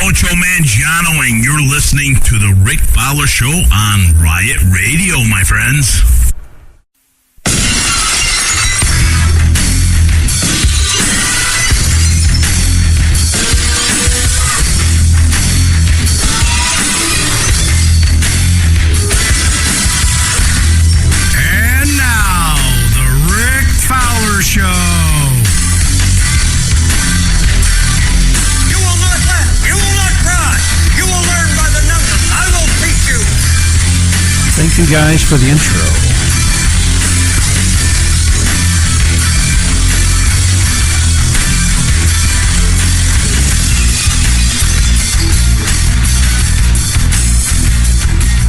Ocho Mangiano, and you're listening to the Rick Fowler Show on Riot Radio, my friends. And now, the Rick Fowler Show. Thank you guys for the intro.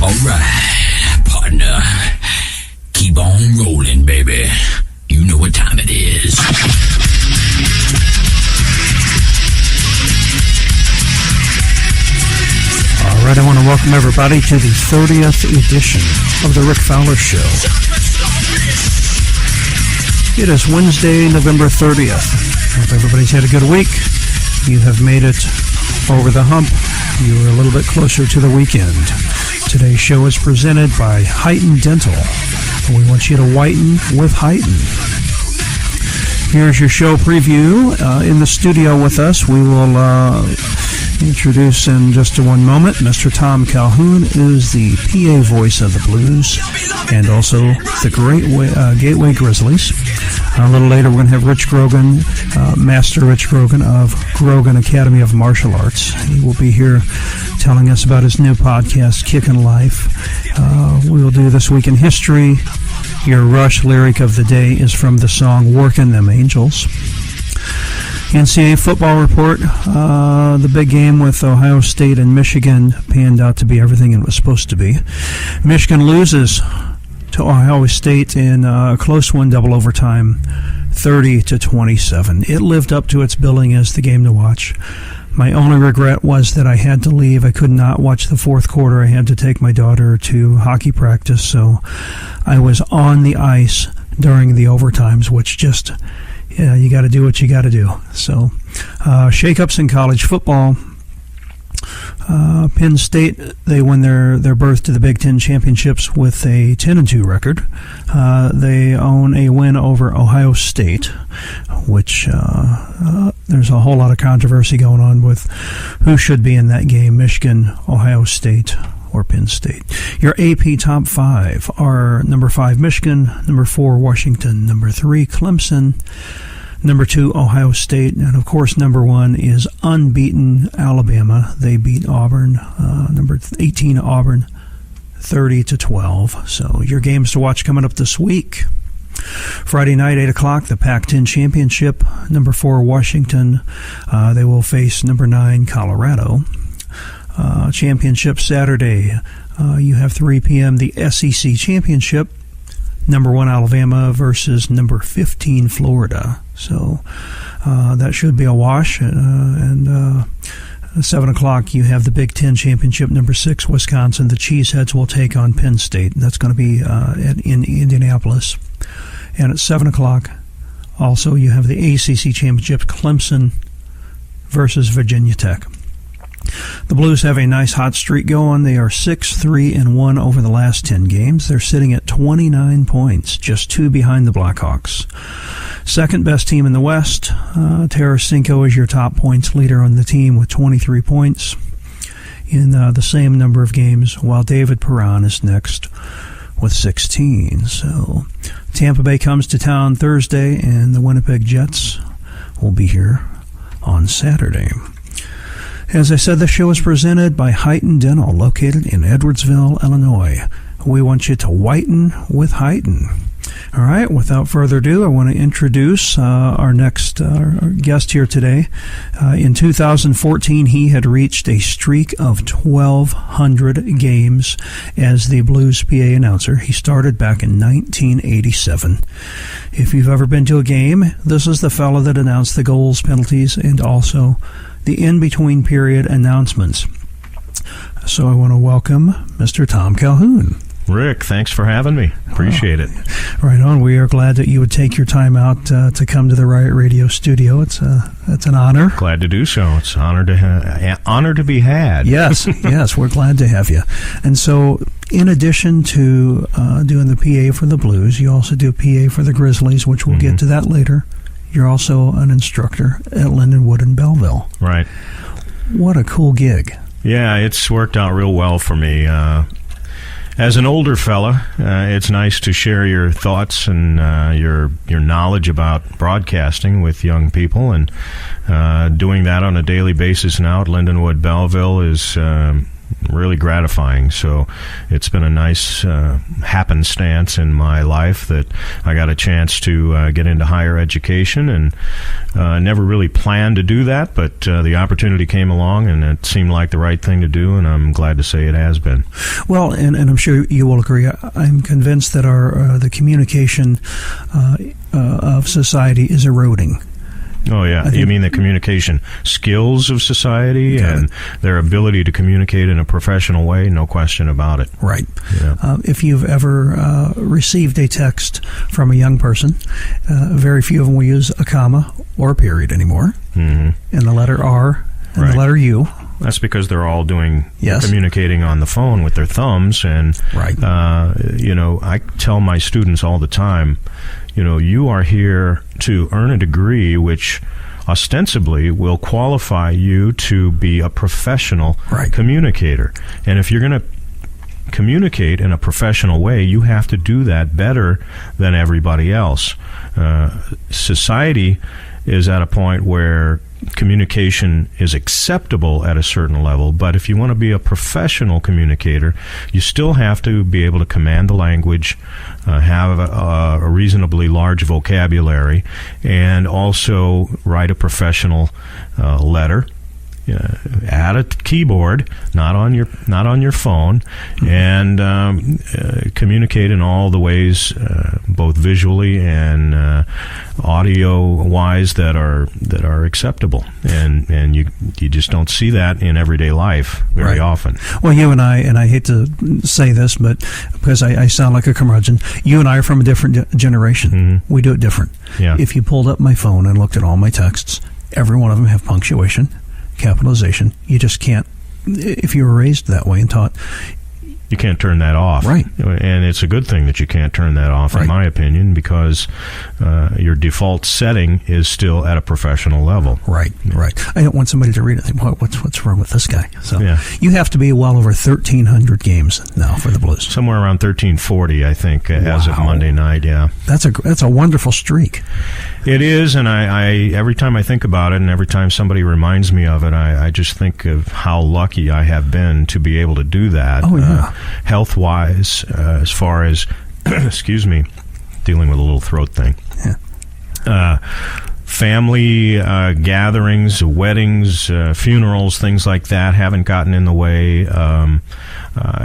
All right, partner. Keep on rolling, baby. You know what time it is. All right, I want to welcome everybody to the 30th edition of the Rick Fowler Show. It is Wednesday, November 30th. Hope everybody's had a good week. You have made it over the hump. You are a little bit closer to the weekend. Today's show is presented by Heighten Dental. We want you to whiten with Heighten. Here's your show preview. In the studio with us, we will introduce in just one moment. Mr. Tom Calhoun is the PA voice of the Blues and also the Gateway Grizzlies. A little later, we're going to have Rich Grogan, Master Rich Grogan of Grogan Academy of Martial Arts. He will be here telling us about his new podcast, Kickin' Life. We will do This Week in History. Your Rush lyric of the day is from the song Workin' Them Angels. NCAA football report. The big game with Ohio State and Michigan panned out to be everything it was supposed to be. Michigan loses to Ohio State in a close one, double overtime, 30-27. It lived up to its billing as the game to watch. My only regret was that I had to leave. I could not watch the fourth quarter. I had to take my daughter to hockey practice, so I was on the ice during the overtimes, which just... yeah, you got to do what you got to do. So, shakeups in college football. Penn State, they won their berth to the Big Ten championships with a 10-2 record. They own a win over Ohio State, which there's a whole lot of controversy going on with who should be in that game, Michigan, Ohio State, or Penn State. Your AP top 5 are number 5, Michigan, number 4, Washington, number 3, Clemson, number 2, Ohio State, and of course number 1 is unbeaten Alabama. They beat Auburn, number 18 Auburn, 30-12. So your games to watch coming up this week. Friday night, 8 o'clock, the Pac-10 Championship, number 4, Washington. They will face number 9, Colorado. Championship Saturday, you have 3 p.m. the SEC Championship, number 1 Alabama versus number 15 Florida. So that should be a wash. And 7 o'clock, you have the Big Ten Championship, number 6 Wisconsin. The Cheeseheads will take on Penn State. That's going to be in Indianapolis. And at 7 o'clock, also you have the ACC Championship, Clemson versus Virginia Tech. The Blues have a nice hot streak going. They are 6-3-1 over the last 10 games. They're sitting at 29 points, just 2 behind the Blackhawks. Second best team in the West. Tarasenko is your top points leader on the team with 23 points in the same number of games, while David Perron is next with 16. So Tampa Bay comes to town Thursday, and the Winnipeg Jets will be here on Saturday. As I said, the show is presented by Heighten Dental, located in Edwardsville, Illinois. We want you to whiten with Heighten. All right, without further ado, I want to introduce our next guest here today. In 2014, he had reached a streak of 1,200 games as the Blues PA announcer. He started back in 1987. If you've ever been to a game, this is the fellow that announced the goals, penalties, and also the in-between period announcements. So I want to welcome Mr. Tom Calhoun. Rick, thanks for having me. Appreciate it. Right on. We are glad that you would take your time out to come to the Riot Radio studio. It's an honor. Glad to do so. It's an honor to be had. Yes, yes, we're glad to have you. And so, in addition to doing the PA for the Blues, you also do PA for the Grizzlies, which we'll get to that later. You're also an instructor at Lindenwood in Belleville. Right. What a cool gig. Yeah, it's worked out real well for me. As an older fella, it's nice to share your thoughts and your knowledge about broadcasting with young people, and doing that on a daily basis now at Lindenwood Belleville is really gratifying. So it's been a nice happenstance in my life that I got a chance to get into higher education, and never really planned to do that, but the opportunity came along and it seemed like the right thing to do, and I'm glad to say it has been. Well, and I'm sure you will agree, I'm convinced that the communication of society is eroding. Oh, yeah. You mean the communication skills of society and their ability to communicate in a professional way? No question about it. Right. Yeah. If you've ever received a text from a young person, very few of them will use a comma or a period anymore. Mm-hmm. And the letter R and the letter U. That's because they're all communicating on the phone with their thumbs. And, I tell my students all the time, you are here to earn a degree which ostensibly will qualify you to be a professional communicator. And if you're going to communicate in a professional way, you have to do that better than everybody else. Society is at a point where communication is acceptable at a certain level, but if you want to be a professional communicator, you still have to be able to command the language, have a reasonably large vocabulary, and also write a professional letter at a keyboard, not on your phone, and communicate in all the ways, both visually and audio-wise, that are acceptable. And you just don't see that in everyday life very often. Well, you and I hate to say this, but because I sound like a curmudgeon, you and I are from a different generation. Mm-hmm. We do it different. Yeah. If you pulled up my phone and looked at all my texts, every one of them have punctuation, capitalization. You just can't, if you were raised that way and taught, you can't turn that off. Right. And it's a good thing that you can't turn that off, in my opinion, because your default setting is still at a professional level. Right. I don't want somebody to read it and think, what's wrong with this guy? So you have to be well over 1,300 games now for the Blues. Somewhere around 1,340, I think, as of Monday night, That's a wonderful streak. It is, and I every time I think about it, and every time somebody reminds me of it, I just think of how lucky I have been to be able to do that. Oh, yeah. Health-wise, as far as, excuse me, dealing with a little throat thing. Yeah. Family gatherings, weddings, funerals, things like that haven't gotten in the way.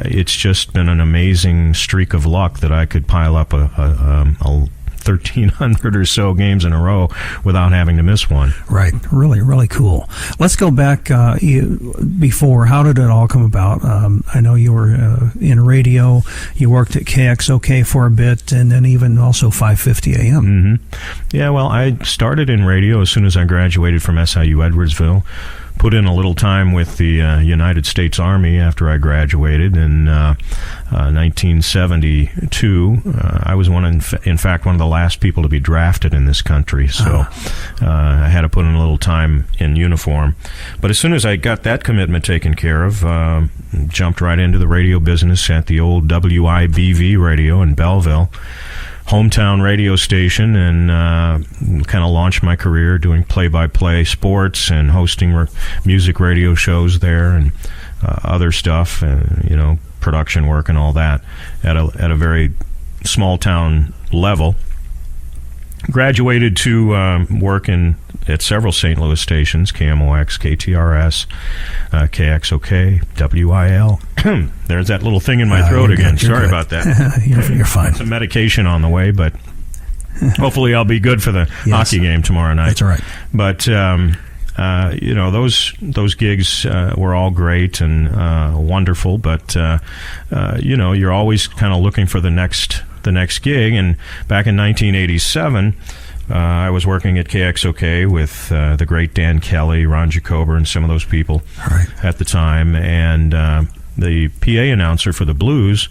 It's just been an amazing streak of luck that I could pile up a 1,300 or so games in a row without having to miss one. Right. Really, really cool. Let's go back before. How did it all come about? I know you were in radio. You worked at KXOK for a bit, and then even also 550 AM. Mm-hmm. Yeah, well, I started in radio as soon as I graduated from SIU Edwardsville. Put in a little time with the United States Army after I graduated in 1972. I was in fact, one of the last people to be drafted in this country, so I had to put in a little time in uniform. But as soon as I got that commitment taken care of, jumped right into the radio business at the old WIBV radio in Belleville, hometown radio station, and kind of launched my career doing play-by-play sports and hosting music radio shows there, and other stuff, and production work and all that at a very small town level. Graduated to work at several St. Louis stations: KMOX, KTRS, KXOK, WIL. There's that little thing in my throat again. Sorry about that. You're fine. Some medication on the way, but hopefully I'll be good for the hockey game tomorrow night. That's all right. But those gigs were all great and wonderful, but you're always kind of looking for the next gig. And back in 1987, I was working at KXOK with the great Dan Kelly, Ron Jacober, and some of those people at the time. And the PA announcer for the Blues,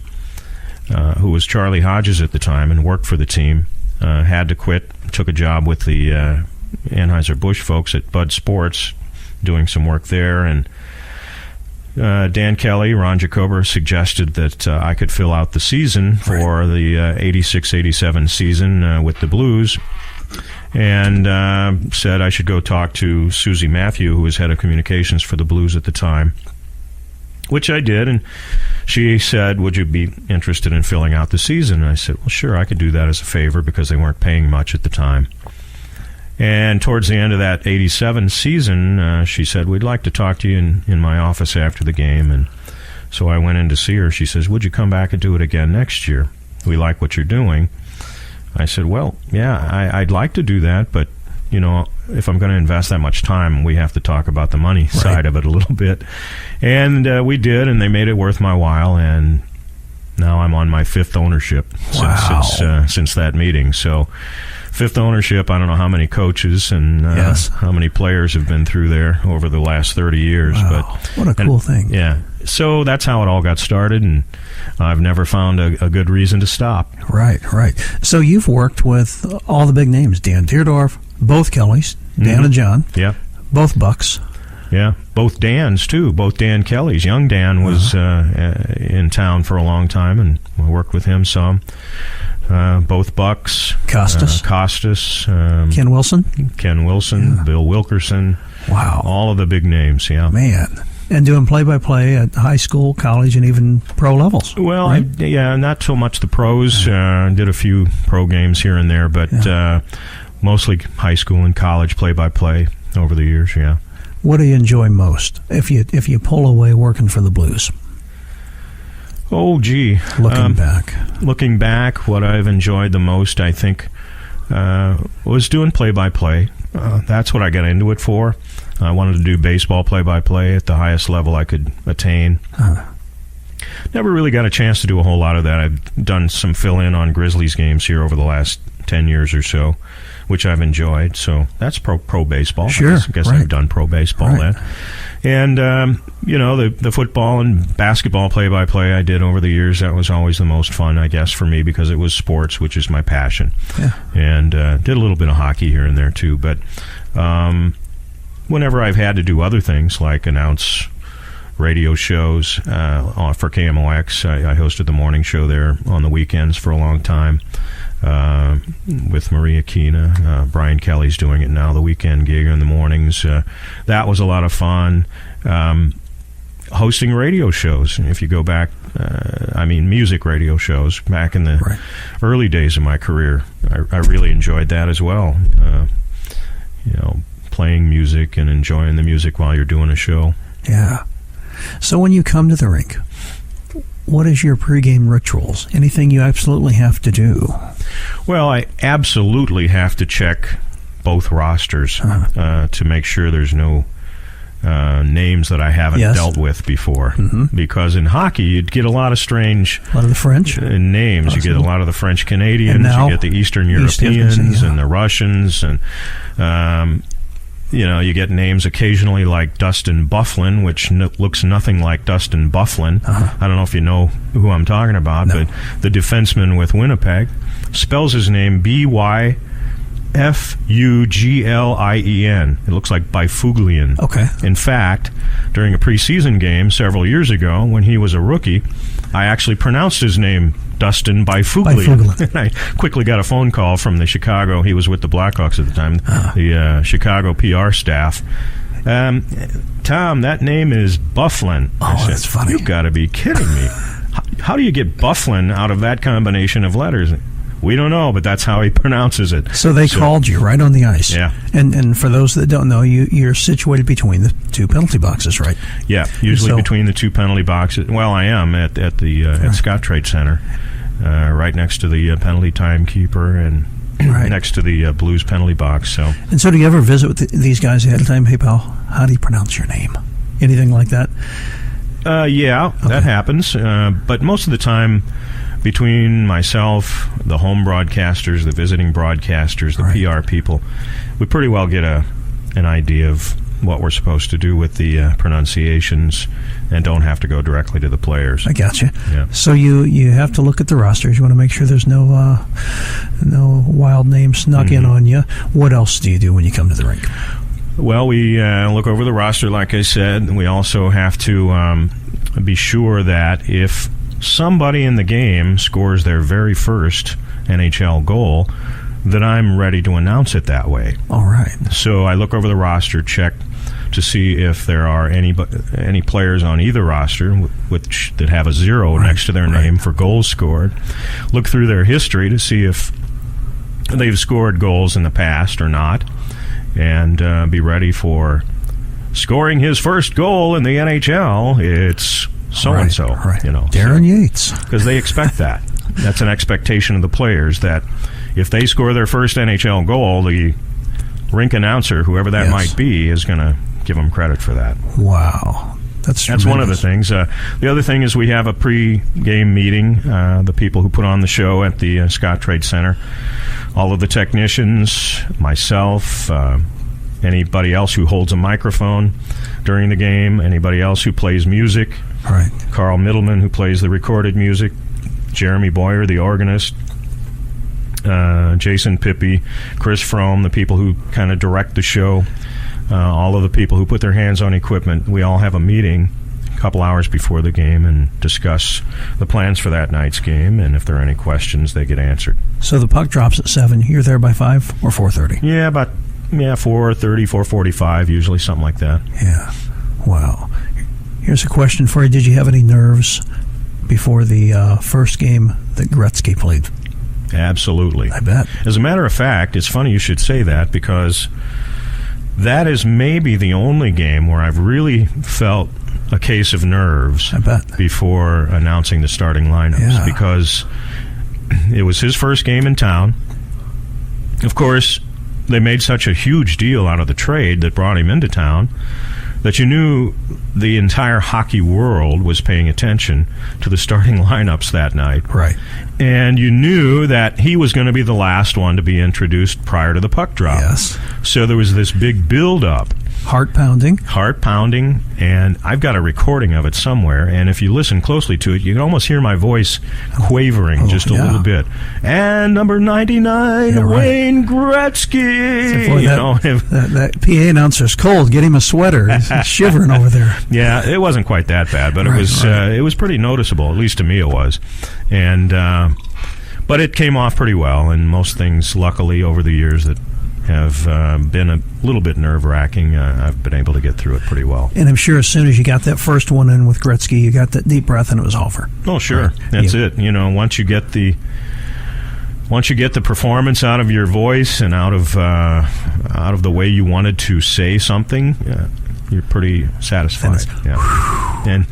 who was Charlie Hodges at the time and worked for the team, had to quit, took a job with the Anheuser-Busch folks at Bud Sports, doing some work there. And Dan Kelly, Ron Jacober suggested that I could fill out the season for the 86-87 season with the Blues, and said I should go talk to Susie Matthew, who was head of communications for the Blues at the time, which I did. And she said, would you be interested in filling out the season? And I said, well, sure, I could do that as a favor, because they weren't paying much at the time. And towards the end of that 87 season, she said, we'd like to talk to you in my office after the game. And so I went in to see her. She says, would you come back and do it again next year? We like what you're doing. I said, well, yeah, I'd like to do that, but if I'm going to invest that much time, we have to talk about the money side of it a little bit. And we did, and they made it worth my while, and now I'm on my 5th ownership since that meeting. So 5th ownership, I don't know how many coaches and how many players have been through there over the last 30 years. Wow. But what a cool thing. Yeah. So that's how it all got started, and I've never found a good reason to stop. Right. So you've worked with all the big names, Dan Deerdorf, both Kellys, Dan and John. Yeah. Both Bucks. Yeah, both Dans, too. Both Dan Kellys. Young Dan was in town for a long time, and I worked with him some. Both Bucks. Costas. Ken Wilson. Bill Wilkerson. Wow. All of the big names, yeah. Man. And doing play-by-play at high school, college, and even pro levels. Well, right? Not so much the pros. Did a few pro games here and there, but mostly high school and college play-by-play over the years, yeah. What do you enjoy most if you pull away working for the Blues? Oh, gee. Looking back, what I've enjoyed the most, I think, was doing play-by-play. That's what I got into it for. I wanted to do baseball play-by-play at the highest level I could attain. Never really got a chance to do a whole lot of that. I've done some fill-in on Grizzlies games here over the last 10 years or so, which I've enjoyed. So that's pro baseball. Sure. I guess I've done pro baseball then. And, the football and basketball play-by-play I did over the years, that was always the most fun, I guess, for me, because it was sports, which is my passion. Yeah. And did a little bit of hockey here and there, too. But whenever I've had to do other things, like announce radio shows for KMOX, I hosted the morning show there on the weekends for a long time with Maria Kina. Brian Kelly's doing it now, the weekend gig in the mornings. That was a lot of fun. Hosting radio shows, if you go back, music radio shows back in the early days of my career, I really enjoyed that as well. Playing music and enjoying the music while you're doing a show. Yeah. So when you come to the rink, what is your pregame rituals? Anything you absolutely have to do? Well, I absolutely have to check both rosters to make sure there's no names that I haven't dealt with before. Mm-hmm. Because in hockey, you'd get a lot of strange... A lot of the French? Names. Possibly. You get a lot of the French-Canadians, you get the Eastern Europeans and the Russians, and... you get names occasionally like Dustin Byfuglien, which looks nothing like Dustin Byfuglien. I don't know if you know who I'm talking about, but the defenseman with Winnipeg spells his name Byfuglien. It looks like Byfuglien. Okay. In fact, during a preseason game several years ago, when he was a rookie, I actually pronounced his name Dustin Byfuglien. And I quickly got a phone call from the Chicago, he was with the Blackhawks at the time, the Chicago PR staff. Tom, that name is Byfuglien. Oh, that's funny. You've got to be kidding me. How do you get Byfuglien out of that combination of letters? We don't know, but that's how he pronounces it. So they called you right on the ice. Yeah. And for those that don't know, you're situated between the two penalty boxes, right? Yeah, usually between the two penalty boxes. Well, I am at the at Scott Trade Center, right next to the penalty timekeeper, and next to the Blues penalty box. So do you ever visit with these guys ahead of time? Hey, pal, how do you pronounce your name? Anything like that? Yeah, okay. That happens. But most of the time, between myself, the home broadcasters, the visiting broadcasters, the PR people, we pretty well get an idea of what we're supposed to do with the pronunciations, and don't have to go directly to the players. I gotcha. Yeah. So you have to look at the rosters. You want to make sure there's no wild names snuck in on you. What else do you do when you come to the rink? Well, we look over the roster, like I said. We also have to be sure that if somebody in the game scores their very first NHL goal, that I'm ready to announce it that way. All right. So I look over the roster, check to see if there are any players on either roster that have a 0 next to their name for goals scored. Look through their history to see if they've scored goals in the past or not, and be ready for scoring his first goal in the NHL. It's so-and-so, Darren Yates. Because they expect that. That's an expectation of the players, that if they score their first NHL goal, the rink announcer, whoever that might be, is going to give them credit for that. Wow. That's one of the things. The other thing is we have a pre-game meeting, the people who put on the show at the Scott Trade Center, all of the technicians, myself, anybody else who holds a microphone during the game, anybody else who plays music, Carl Middleman, who plays the recorded music, Jeremy Boyer, the organist, Jason Pippi, Chris Frome, the people who kind of direct the show, all of the people who put their hands on equipment. We all have a meeting a couple hours before the game and discuss the plans for that night's game, and if there are any questions, they get answered. So the puck drops at 7. You're there by 5 or 4:30? Yeah, about 4:30, 4:45, usually, something like that. Yeah. Wow. Here's a question for you. Did you have any nerves before the first game that Gretzky played? Absolutely. I bet. As a matter of fact, it's funny you should say that, because that is maybe the only game where I've really felt a case of nerves before announcing the starting lineups, because it was his first game in town. Of course, they made such a huge deal out of the trade that brought him into town that you knew the entire hockey world was paying attention to the starting lineups that night. Right. And you knew that he was going to be the last one to be introduced prior to the puck drop. Yes. So there was this big build-up. Heart pounding, and I've got a recording of it somewhere, and if you listen closely to it, you can almost hear my voice quavering just a little bit. And number 99, Wayne Gretzky. That PA announcer's cold. Get him a sweater. He's shivering over there. Yeah, it wasn't quite that bad, but it was pretty noticeable, at least to me it was. And but it came off pretty well, and most things, luckily, over the years that have been a little bit nerve-wracking, I've been able to get through it pretty well. And I'm sure as soon as you got that first one in with Gretzky, you got that deep breath and it was over. Oh, sure. That's it. Once you get the performance out of your voice and out of the way you wanted to say something, you're pretty satisfied. And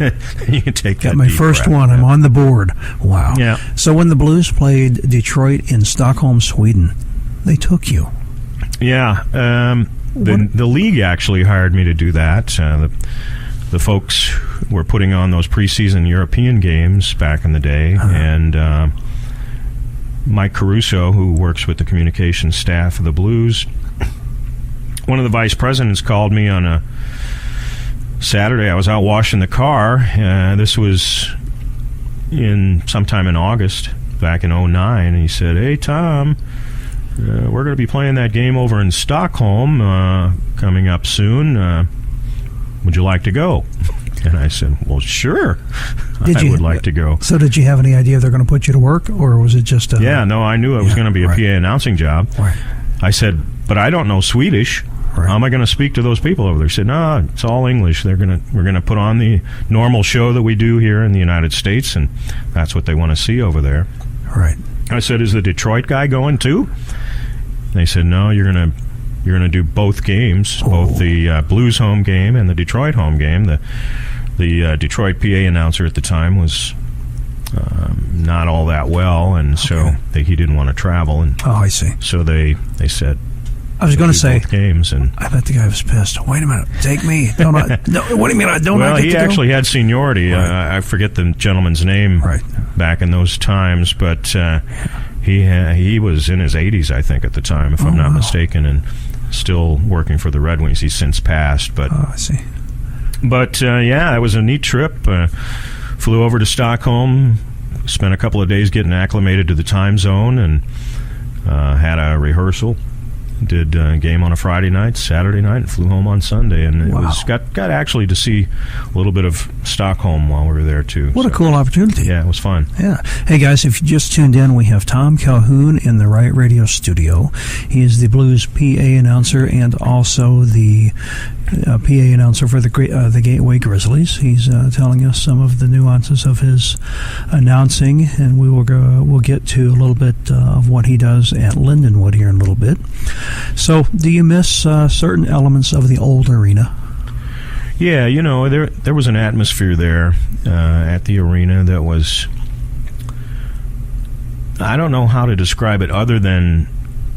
you can take that. Got my first one. I'm on the board. Wow. Yeah. So when the Blues played Detroit in Stockholm, Sweden, they took you. Yeah, the league actually hired me to do that. The folks were putting on those preseason European games back in the day, and Mike Caruso, who works with the communications staff of the Blues, one of the vice presidents called me on a Saturday. I was out washing the car. This was sometime in August, back in 2009, and he said, "Hey, Tom, we're going to be playing that game over in Stockholm coming up soon. Would you like to go?" And I said, "Well, sure. I would like to go." So did you have any idea they're going to put you to work, or was it just Yeah, no, I knew it was going to be a PA announcing job. Right. I said, "But I don't know Swedish. Right. How am I going to speak to those people over there?" He said, "No, it's all English. We're going to put on the normal show that we do here in the United States, and that's what they want to see over there." Right. I said, "Is the Detroit guy going too?" They said, "No, you're going to do both games, both the Blues home game and the Detroit home game." The Detroit PA announcer at the time was not all that well, and so he didn't want to travel. And I see. So they said, I was going to say games, and I bet the guy was pissed. Wait a minute, take me. Don't I, no, what do you mean I don't? Well, I get he to actually go? had seniority. I forget the gentleman's name back in those times, but he was in his 80s, I think, at the time, if I'm not mistaken, and still working for the Red Wings. He's since passed, but I see. But it was a neat trip. Flew over to Stockholm, spent a couple of days getting acclimated to the time zone, and had a rehearsal. Did a game on a Friday night, Saturday night, and flew home on Sunday. And it was got actually to see a little bit of Stockholm while we were there, too. What a cool opportunity. Yeah, it was fun. Yeah. Hey, guys, if you just tuned in, we have Tom Calhoun in the Riot Radio studio. He is the Blues PA announcer and also the PA announcer for the Gateway Grizzlies. He's telling us some of the nuances of his announcing, and we'll get to a little bit of what he does at Lindenwood here in a little bit. So, do you miss certain elements of the old arena? Yeah, there was an atmosphere there at the arena that was, I don't know how to describe it other than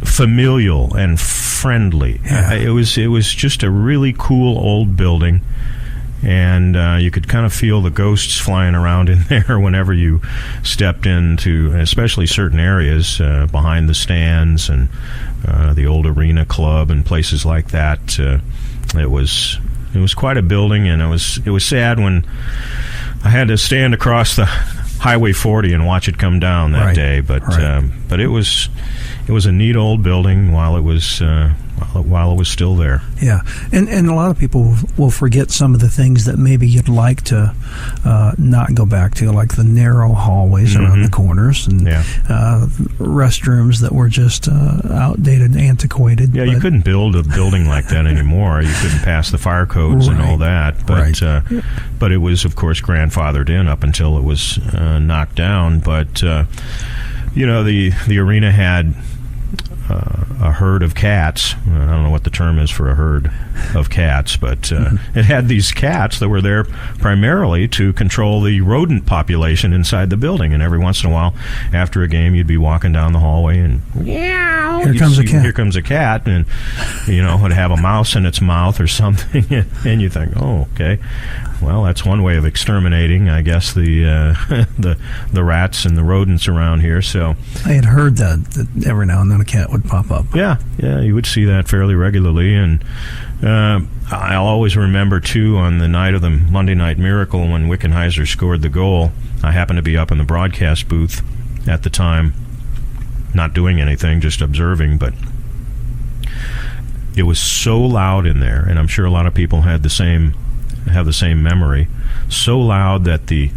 familial and friendly. Yeah. It was just a really cool old building, and you could kind of feel the ghosts flying around in there whenever you stepped into, especially certain areas behind the stands and the old arena club and places like that. It was quite a building, and it was sad when I had to stand across the Highway 40 and watch it come down that day. But it was a neat old building while it was still there. Yeah, and a lot of people will forget some of the things that maybe you'd like to not go back to, like the narrow hallways around the corners and restrooms that were just outdated and antiquated. Yeah, you couldn't build a building like that anymore. You couldn't pass the fire codes and all that. But it was, of course, grandfathered in up until it was knocked down. But the arena had a herd of cats. I don't know what the term is for a herd of cats, but it had these cats that were there primarily to control the rodent population inside the building. And every once in a while, after a game, you'd be walking down the hallway and here comes a cat, and it'd have a mouse in its mouth or something, and you think, oh, okay. Well, that's one way of exterminating, I guess, the rats and the rodents around here. So I had heard that every now and then a cat would pop up. Yeah, you would see that fairly regularly. And I'll always remember, too, on the night of the Monday Night Miracle when Wickenheiser scored the goal, I happened to be up in the broadcast booth at the time, not doing anything, just observing, but it was so loud in there, and I'm sure a lot of people have the same memory, so loud that the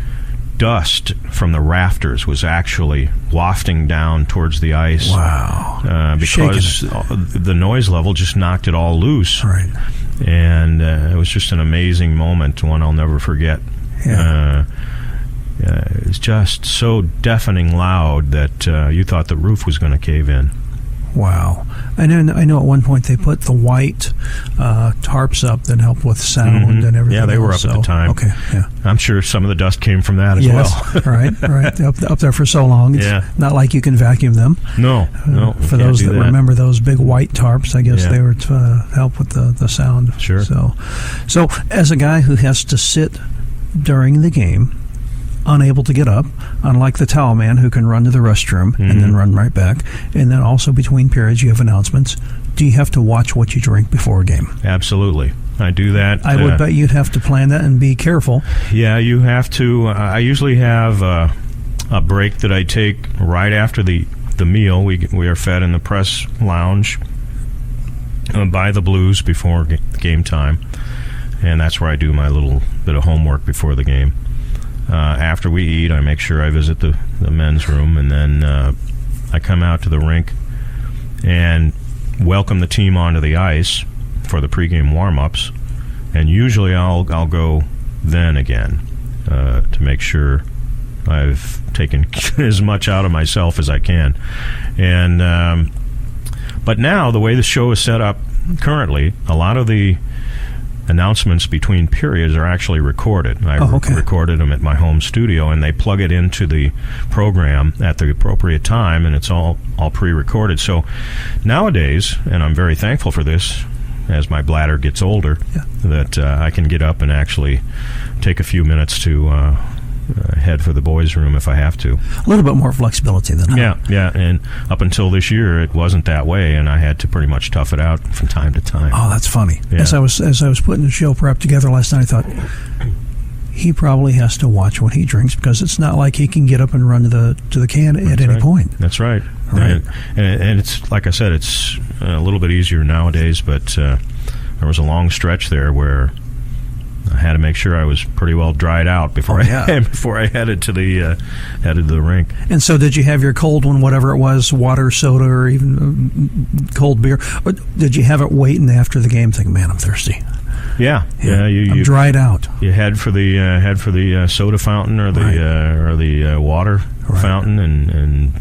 dust from the rafters was actually wafting down towards the ice. Wow. Because the noise level just knocked it all loose. Right. And it was just an amazing moment, one I'll never forget. Yeah. It was just so deafening loud that you thought the roof was going to cave in. Wow. And then I know at one point they put the white tarps up that help with sound and everything. Yeah, they were up at the time. Okay, yeah. I'm sure some of the dust came from that as well. right. Up there for so long. It's not like you can vacuum them. No. For those that remember those big white tarps, I guess they were to help with the sound. Sure. So as a guy who has to sit during the game, unable to get up, unlike the towel man who can run to the restroom and then run right back, and then also between periods you have announcements, do you have to watch what you drink before a game? Absolutely. I do that. I would bet you'd have to plan that and be careful. Yeah, you have to. I usually have a break that I take right after the meal. We are fed in the press lounge by the Blues before game time, and that's where I do my little bit of homework before the game. After we eat, I make sure I visit the men's room, and then I come out to the rink and welcome the team onto the ice for the pregame warm-ups, and usually I'll go then again to make sure I've taken as much out of myself as I can. And but now, the way the show is set up currently, a lot of the announcements between periods are actually recorded. I recorded them at my home studio, and they plug it into the program at the appropriate time, and it's all pre-recorded. So nowadays, and I'm very thankful for this, as my bladder gets older, that I can get up and actually take a few minutes to head for the boys' room if I have to. A little bit more flexibility than that. Yeah, and up until this year, it wasn't that way, and I had to pretty much tough it out from time to time. Oh, that's funny. Yeah. As I was putting the show prep together last night, I thought he probably has to watch what he drinks, because it's not like he can get up and run to the can at any point. That's right. Right. And it's, like I said, it's a little bit easier nowadays, but there was a long stretch there where I had to make sure I was pretty well dried out before I headed to the rink. And so, did you have your cold one, whatever it was, water, soda, or even cold beer? Or did you have it waiting after the game, thinking, "Man, I'm thirsty"? Yeah. I'm dried out. You head for the soda fountain or the water fountain, and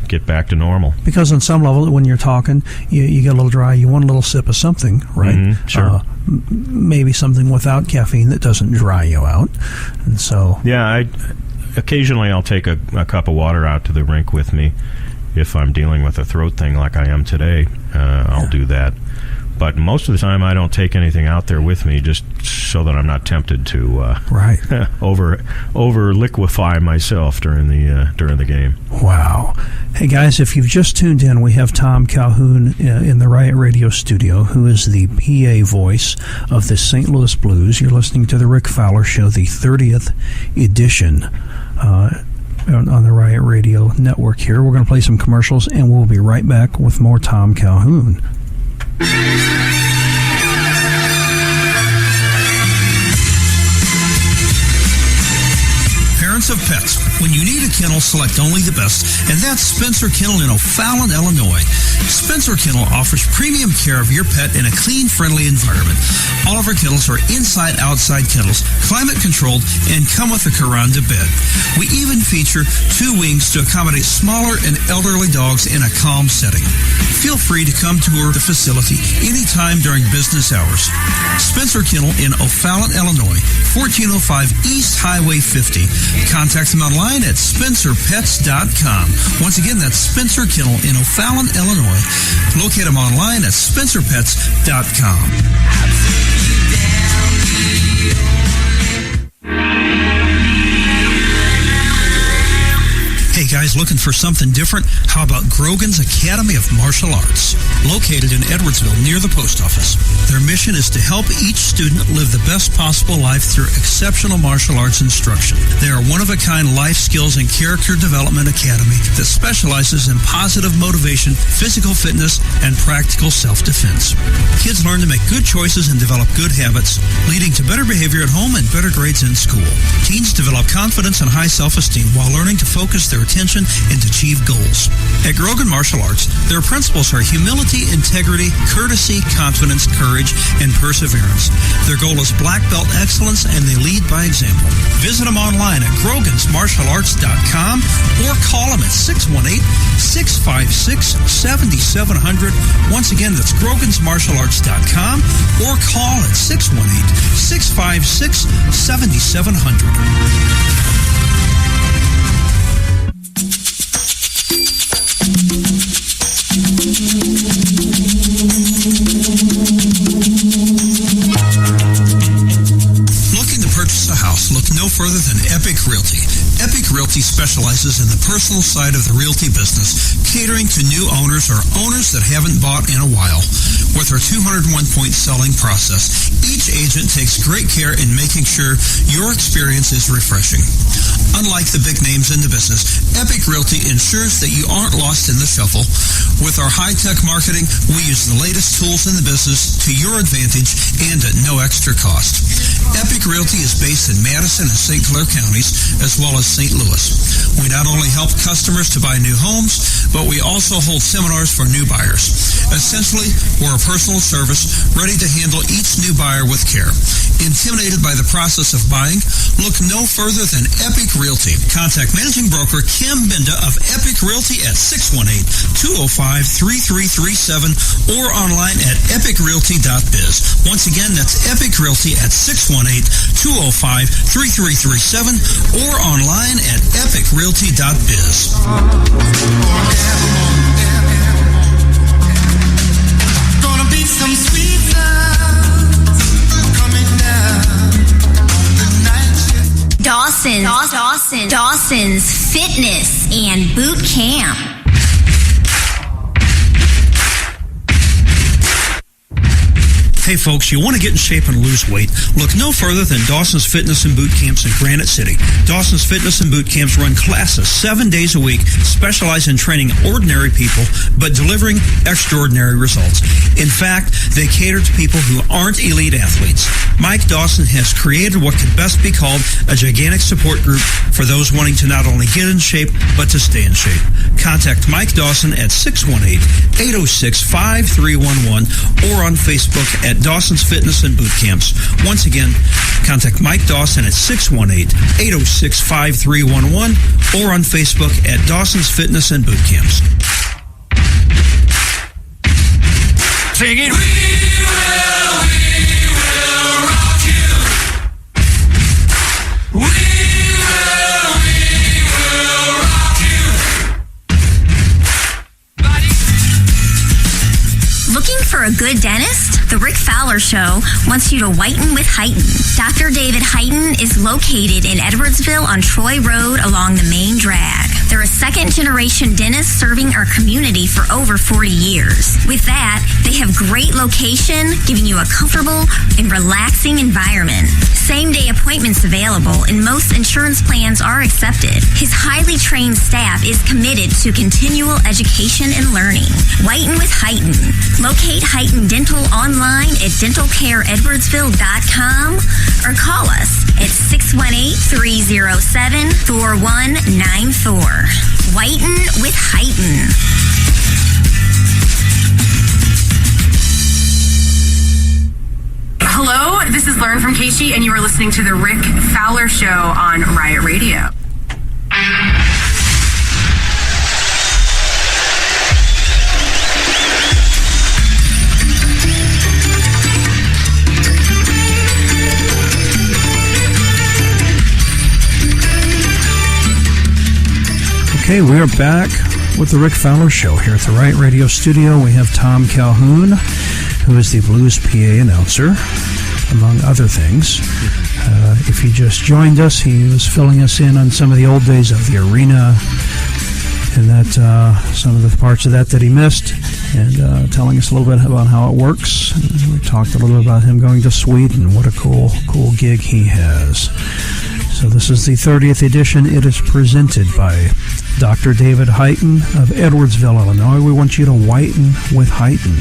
get back to normal. Because on some level, when you're talking, you get a little dry. You want a little sip of something, right? Mm-hmm, sure. Maybe something without caffeine that doesn't dry you out. And so, occasionally I'll take a cup of water out to the rink with me if I'm dealing with a throat thing like I am today. I'll do that. But most of the time, I don't take anything out there with me, just so that I'm not tempted to over liquefy myself during the game. Wow! Hey guys, if you've just tuned in, we have Tom Calhoun in the Riot Radio studio, who is the PA voice of the St. Louis Blues. You're listening to the Rick Fowler Show, the 30th edition. On the Riot Radio Network here. We're going to play some commercials, and we'll be right back with more Tom Calhoun. Of pets. When you need a kennel, select only the best, and that's Spencer Kennel in O'Fallon, Illinois. Spencer Kennel offers premium care of your pet in a clean, friendly environment. All of our kennels are inside-outside kennels, climate-controlled, and come with a Kuranda bed. We even feature 2 wings to accommodate smaller and elderly dogs in a calm setting. Feel free to come tour the facility anytime during business hours. Spencer Kennel in O'Fallon, Illinois, 1405 East Highway 50. Contact them online at SpencerPets.com. Once again, that's Spencer Kennel in O'Fallon, Illinois. Locate them online at SpencerPets.com. Hey guys, looking for something different? How about Grogan's Academy of Martial Arts? Located in Edwardsville near the post office. Their mission is to help each student live the best possible life through exceptional martial arts instruction. They are one-of-a-kind life skills and character development academy that specializes in positive motivation, physical fitness, and practical self-defense. Kids learn to make good choices and develop good habits, leading to better behavior at home and better grades in school. Teens develop confidence and high self-esteem while learning to focus their attention and achieve goals. At Grogan Martial Arts, their principles are humility, integrity, courtesy, confidence, courage, and perseverance. Their goal is black belt excellence, and they lead by example. Visit them online at grogansmartialarts.com or call them at 618-656-7700. Once again, that's grogansmartialarts.com or call at 618-656-7700. Looking to purchase a house? Look no further than Epic Realty. Epic Realty specializes in the personal side of the realty business, catering to new owners or owners that haven't bought in a while. With our 201-point selling process, each agent takes great care in making sure your experience is refreshing. Unlike the big names in the business, Epic Realty ensures that you aren't lost in the shuffle. With our high-tech marketing, we use the latest tools in the business to your advantage and at no extra cost. Epic Realty is based in Madison and St. Clair counties, as well as St. Louis. We not only help customers to buy new homes, but we also hold seminars for new buyers. Essentially, we're a personal service ready to handle each new buyer with care. Intimidated by the process of buying? Look no further than Epic Realty. Contact Managing Broker Kim Binda of Epic Realty at 618-205-3337 or online at epicrealty.biz. Once again, that's Epic Realty at 618-205-3337 or online at epicrealty.biz. Gonna be some sweet love coming down the night shift. Dawson's Fitness and Boot Camp. Hey folks, you want to get in shape and lose weight? Look no further than Dawson's Fitness and Boot Camps in Granite City. Dawson's Fitness and Boot Camps run classes 7 days a week, specialize in training ordinary people, but delivering extraordinary results. In fact, they cater to people who aren't elite athletes. Mike Dawson has created what could best be called a gigantic support group for those wanting to not only get in shape, but to stay in shape. Contact Mike Dawson at 618-806-5311 or on Facebook at Dawson's Fitness and Boot Camps. Once again, contact Mike Dawson at 618-806-5311 or on Facebook at Dawson's Fitness and Boot Camps. Sing it. We will rock you. We will rock you. Looking for a good dentist? The Rick Fowler Show wants you to whiten with Heighten. Dr. David Heighten is located in Edwardsville on Troy Road along the main drag. They're a second-generation dentist serving our community for over 40 years. With that, they have great location, giving you a comfortable and relaxing environment. Same-day appointments available, and most insurance plans are accepted. His highly trained staff is committed to continual education and learning. Whiten with Heighten. Locate Heighten Dental online at dentalcareedwardsville.com or call us at 618-307-4194. Whiten with Heighten. Hello, this is Lauren from Casey, and you are listening to the Rick Fowler Show on Riot Radio. Okay, we are back with the Rick Fowler Show here at the Riot Radio Studio. We have Tom Calhoun, who is the Blues PA announcer, among other things. If you just joined us, he was filling us in on some of the old days of the arena and that some of the parts of that he missed, and telling us a little bit about how it works. And we talked a little bit about him going to Sweden. What a cool gig he has. So this is the 30th edition. It is presented by Dr. David Heighten of Edwardsville, Illinois. We want you to whiten with Heighten.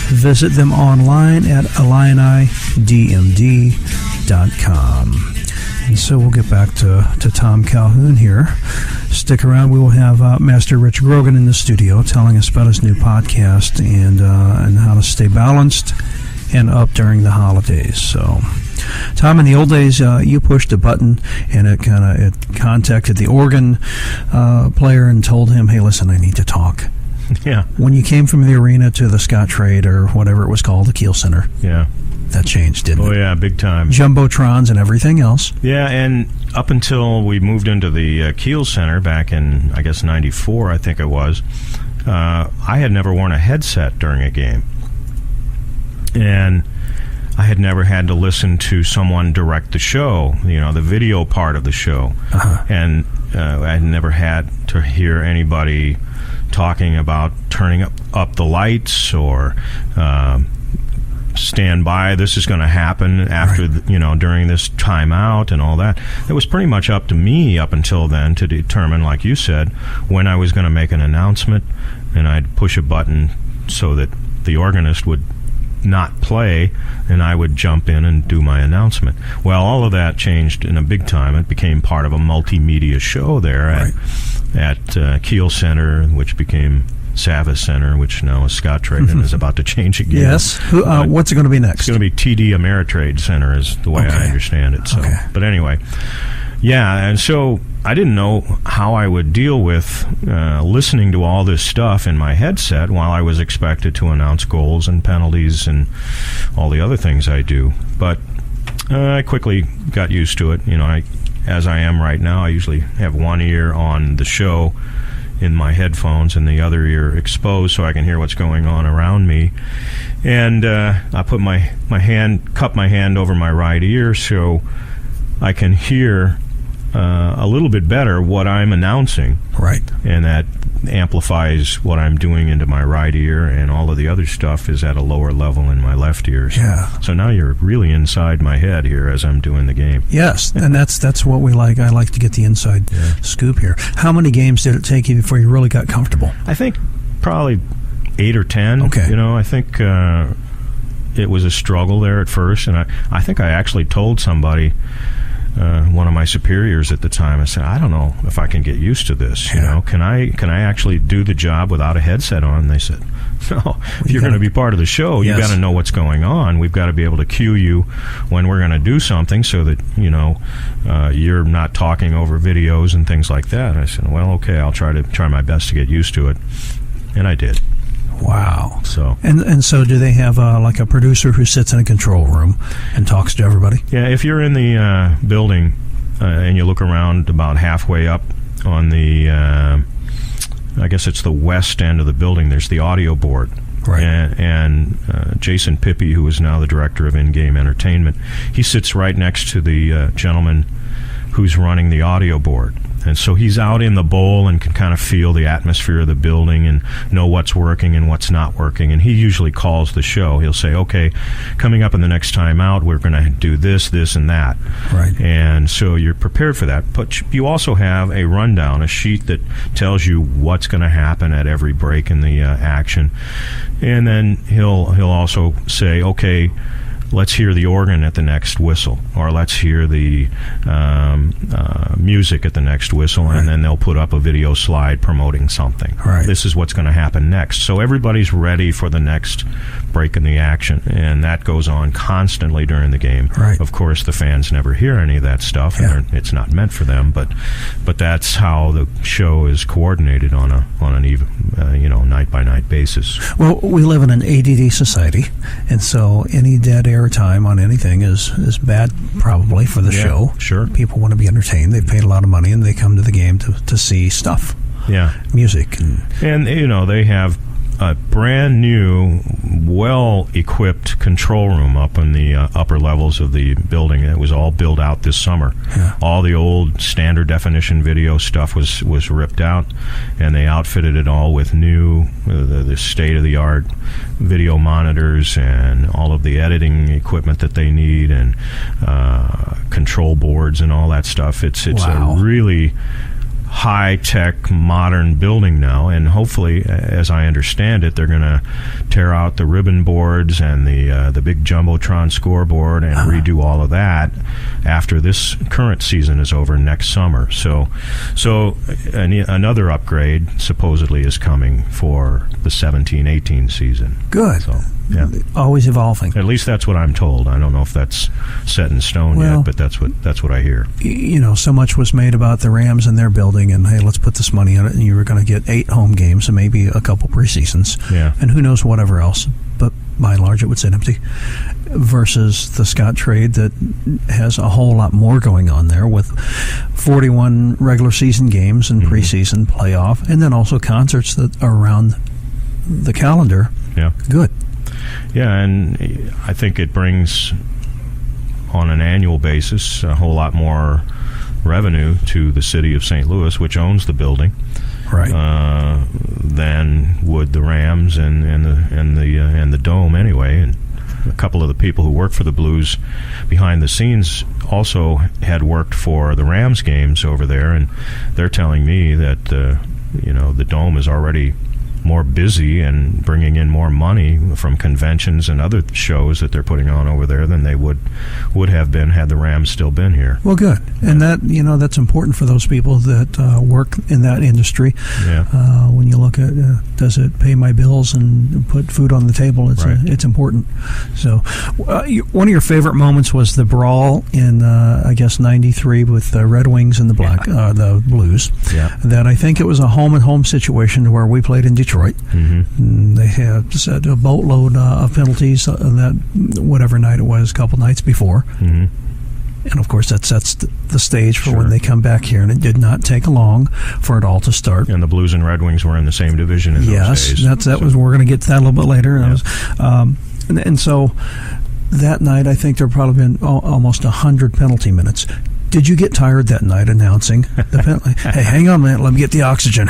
Visit them online at IlliniDMD.com. And so we'll get back to Tom Calhoun here. Stick around. We will have Master Rich Grogan in the studio telling us about his new podcast and how to stay balanced and up during the holidays. So, Tom, in the old days, you pushed a button and it contacted the organ player and told him, "Hey, listen, I need to talk." Yeah. When you came from the arena to the Scottrade or whatever it was called, the Kiel Center. Yeah. That changed, didn't it? Oh, yeah, big time. Jumbotrons and everything else. Yeah, and up until we moved into the Kiel Center back in, I guess, 94, I think it was, I had never worn a headset during a game. And I had never had to listen to someone direct the show, the video part of the show. Uh-huh. And I had never had to hear anybody talking about turning up the lights or stand by, this is going to happen after, right. During this timeout and all that. It was pretty much up to me up until then to determine, like you said, when I was going to make an announcement, and I'd push a button so that the organist would not play, and I would jump in and do my announcement. Well, all of that changed in a big time. It became part of a multimedia show there at Kiel Center, which became Savas Center, which now is Scottrade and is about to change again. Yes. What's it going to be next? It's going to be TD Ameritrade Center, is the way I understand it. So, but anyway, yeah, and so I didn't know how I would deal with listening to all this stuff in my headset while I was expected to announce goals and penalties and all the other things I do. But I quickly got used to it. You know, as I am right now, I usually have one ear on the show in my headphones and the other ear exposed so I can hear what's going on around me. And I put cup my hand over my right ear so I can hear a little bit better what I'm announcing. Right. And that amplifies what I'm doing into my right ear, and all of the other stuff is at a lower level in my left ear. So now you're really inside my head here as I'm doing the game. Yes, and that's what we like. I like to get the inside scoop here. How many games did it take you before you really got comfortable? I think probably 8 or 10. Okay. You know, I think it was a struggle there at first, and I think I actually told somebody, one of my superiors at the time, I said, I don't know if I can get used to this. You know, can I actually do the job without a headset on? And they said, no, if you're going to be part of the show, you got to know what's going on. We've got to be able to cue you when we're going to do something so that, you know, you're not talking over videos and things like that. And I said, well, okay, I'll try my best to get used to it. And I did. Wow. So and so do they have like a producer who sits in a control room and talks to everybody? Yeah, if you're in the building and you look around about halfway up on the, I guess it's the west end of the building, there's the audio board. Right. And Jason Pippy, who is now the director of in-game entertainment, he sits right next to the gentleman who's running the audio board. And so he's out in the bowl and can kind of feel the atmosphere of the building and know what's working and what's not working. And he usually calls the show. He'll say, okay, coming up in the next time out, we're going to do this, this, and that. Right. And so you're prepared for that. But you also have a rundown, a sheet that tells you what's going to happen at every break in the action. And then he'll also say, okay, let's hear the organ at the next whistle, or let's hear the music at the next whistle, and then they'll put up a video slide promoting something. Right. This is what's going to happen next. So everybody's ready for the next break in the action, and that goes on constantly during the game. Right. Of course, the fans never hear any of that stuff, and it's not meant for them, but that's how the show is coordinated on an even, night-by-night basis. Well, we live in an ADD society, and so any dead air time on anything is bad, probably, for the show. Sure. People want to be entertained. They paid a lot of money, and they come to the game to see stuff. Yeah. Music. And they have a brand new, well-equipped control room up in the upper levels of the building. It was all built out this summer. Yeah. All the old standard definition video stuff was ripped out, and they outfitted it all with new, the state-of-the-art video monitors and all of the editing equipment that they need, and control boards and all that stuff. It's a really high-tech, modern building now, and hopefully, as I understand it, they're going to tear out the ribbon boards and the big Jumbotron scoreboard and redo all of that after this current season is over next summer. So another upgrade supposedly is coming for the 17-18 season. Good. So, yeah. Always evolving. At least that's what I'm told. I don't know if that's set in stone yet, but that's what I hear. So much was made about the Rams and their building, and hey, let's put this money in it, and you were going to get 8 home games and maybe a couple preseasons, and who knows whatever else. But by and large, it would sit empty. Versus the Scottrade that has a whole lot more going on there, with 41 regular season games and preseason playoff, and then also concerts that are around the calendar. Yeah. Good. Yeah, and I think it brings, on an annual basis, a whole lot more revenue to the city of St. Louis, which owns the building, right? Than would the Rams and the Dome anyway. And a couple of the people who work for the Blues behind the scenes also had worked for the Rams games over there, and they're telling me that the Dome is already more busy and bringing in more money from conventions and other shows that they're putting on over there than they would have been had the Rams still been here. Well, good. And that, that's important for those people that work in that industry. Yeah. When you look at, does it pay my bills and put food on the table? It's important. So one of your favorite moments was the brawl in, I guess, 93 with the Red Wings and the Blues. Yeah. That I think it was a home-and-home situation where we played in Detroit. Mm-hmm. They had said a boatload of penalties that whatever night it was, a couple nights before. Mm-hmm. And of course that sets the stage for when they come back here, and it did not take long for it all to start. And the Blues and Red Wings were in the same division in those days. Yes, we're going to get to that a little bit later. Yeah. And so that night, I think there probably been almost 100 penalty minutes. Did you get tired that night announcing the penalty? Hey, hang on a minute, let me get the oxygen.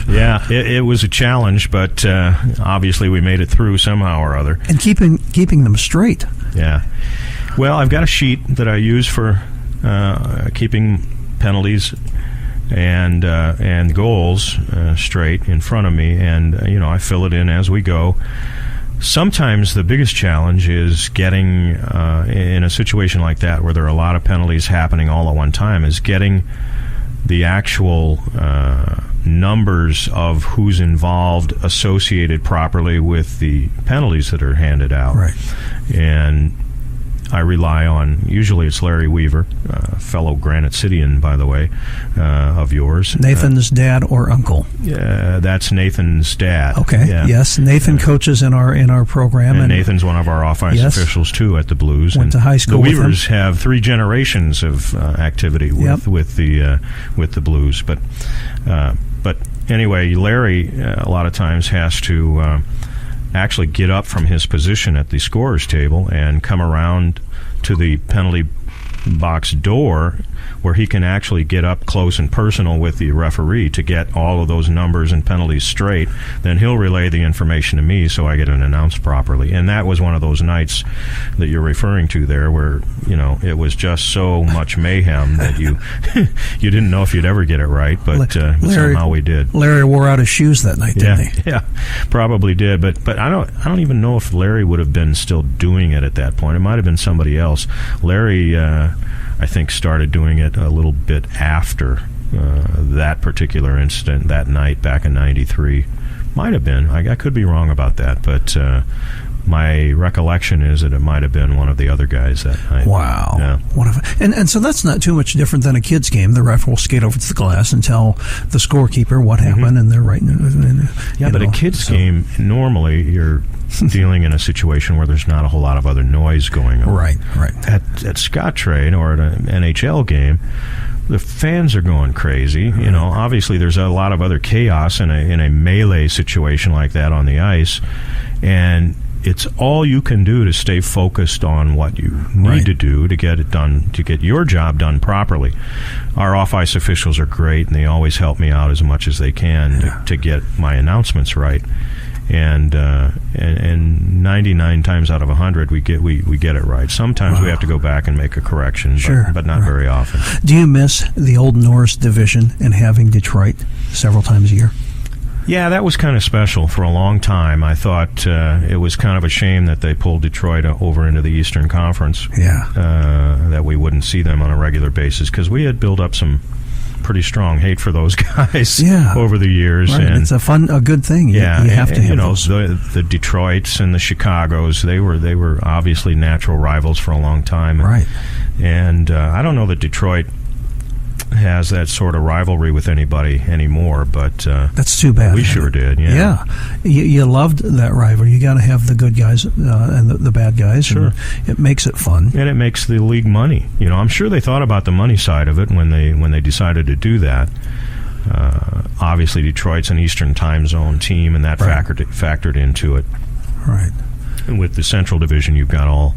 Yeah, it was a challenge, but obviously we made it through somehow or other. And keeping them straight. Yeah. Well, I've got a sheet that I use for keeping penalties and goals straight in front of me, and I fill it in as we go. Sometimes the biggest challenge is getting, in a situation like that where there are a lot of penalties happening all at one time, is getting the actual numbers of who's involved associated properly with the penalties that are handed out. Right. And I rely on, usually it's Larry Weaver, fellow Granite Cityan, by the way, of yours. Nathan's dad or uncle? That's Nathan's dad. Okay, yes. Nathan coaches in our program. And Nathan's one of our off-ice officials, too, at the Blues. Went to high school with him. The Weavers have 3 generations of activity with the Blues. But anyway, Larry, a lot of times, has to actually get up from his position at the scorer's table and come around to the penalty box door where he can actually get up close and personal with the referee to get all of those numbers and penalties straight. Then he'll relay the information to me so I get it announced properly. And that was one of those nights that you're referring to there where, it was just so much mayhem that you didn't know if you'd ever get it right, but somehow we did. Larry wore out his shoes that night, didn't he? Yeah, probably did. But I don't even know if Larry would have been still doing it at that point. It might have been somebody else. Larry, I think, started doing it a little bit after that particular incident that night back in 93. Might have been. I could be wrong about that, but my recollection is that it might have been one of the other guys that night. Wow. Yeah. And so that's not too much different than a kid's game. The ref will skate over to the glass and tell the scorekeeper what happened, and they're writing it. But a kid's game, normally you're dealing in a situation where there's not a whole lot of other noise going on. Right. At Scottrade or at an NHL game, the fans are going crazy. Obviously there's a lot of other chaos in a melee situation like that on the ice, and it's all you can do to stay focused on what you need to do to get it done, to get your job done properly. Our off-ice officials are great, and they always help me out as much as they can to get my announcements right. And 99 times out of 100 we get it right. Sometimes we have to go back and make a correction, but not very often. Do you miss the old Norris division and having Detroit several times a year? Yeah, that was kind of special for a long time. I thought it was kind of a shame that they pulled Detroit over into the Eastern Conference. That we wouldn't see them on a regular basis, because we had built up some pretty strong hate for those guys over the years. Right. And it's a good thing. You have to have those. The Detroits and the Chicagos, they were obviously natural rivals for a long time. Right. And I don't know that Detroit has that sort of rivalry with anybody anymore, but that's too bad. We sure did. You loved that rivalry. You got to have the good guys and the bad guys. Sure. And it makes it fun, and it makes the league money. I'm sure they thought about the money side of it when they decided to do that. Obviously, Detroit's an Eastern time zone team, and that factored into it. Right. And with the Central Division, you've got all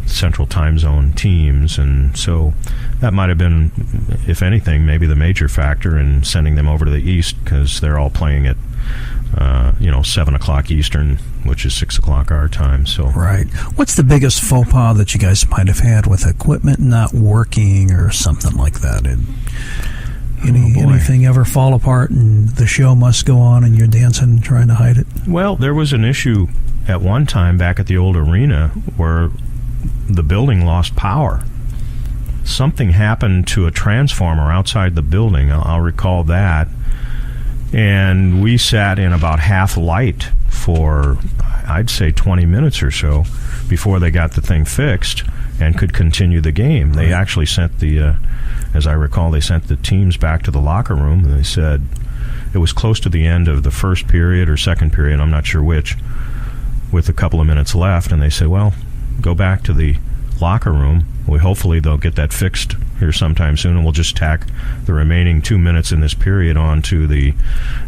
Central time zone teams, and so that might have been, if anything, maybe the major factor in sending them over to the East, because they're all playing at 7 o'clock Eastern, which is 6 o'clock our time. So right. What's the biggest faux pas that you guys might have had with equipment not working or something like that? Anything ever fall apart and the show must go on and you're dancing trying to hide it? Well, there was an issue at one time back at the old arena where the building lost power. Something happened to a transformer outside the building. I'll recall that. And we sat in about half light for, I'd say, 20 minutes or so before they got the thing fixed and could continue the game. They actually sent as I recall, they sent the teams back to the locker room, and they said it was close to the end of the first period or second period, I'm not sure which, with a couple of minutes left, and they said, well, go back to the locker room. Hopefully they'll get that fixed here sometime soon, and we'll just tack the remaining 2 minutes in this period onto the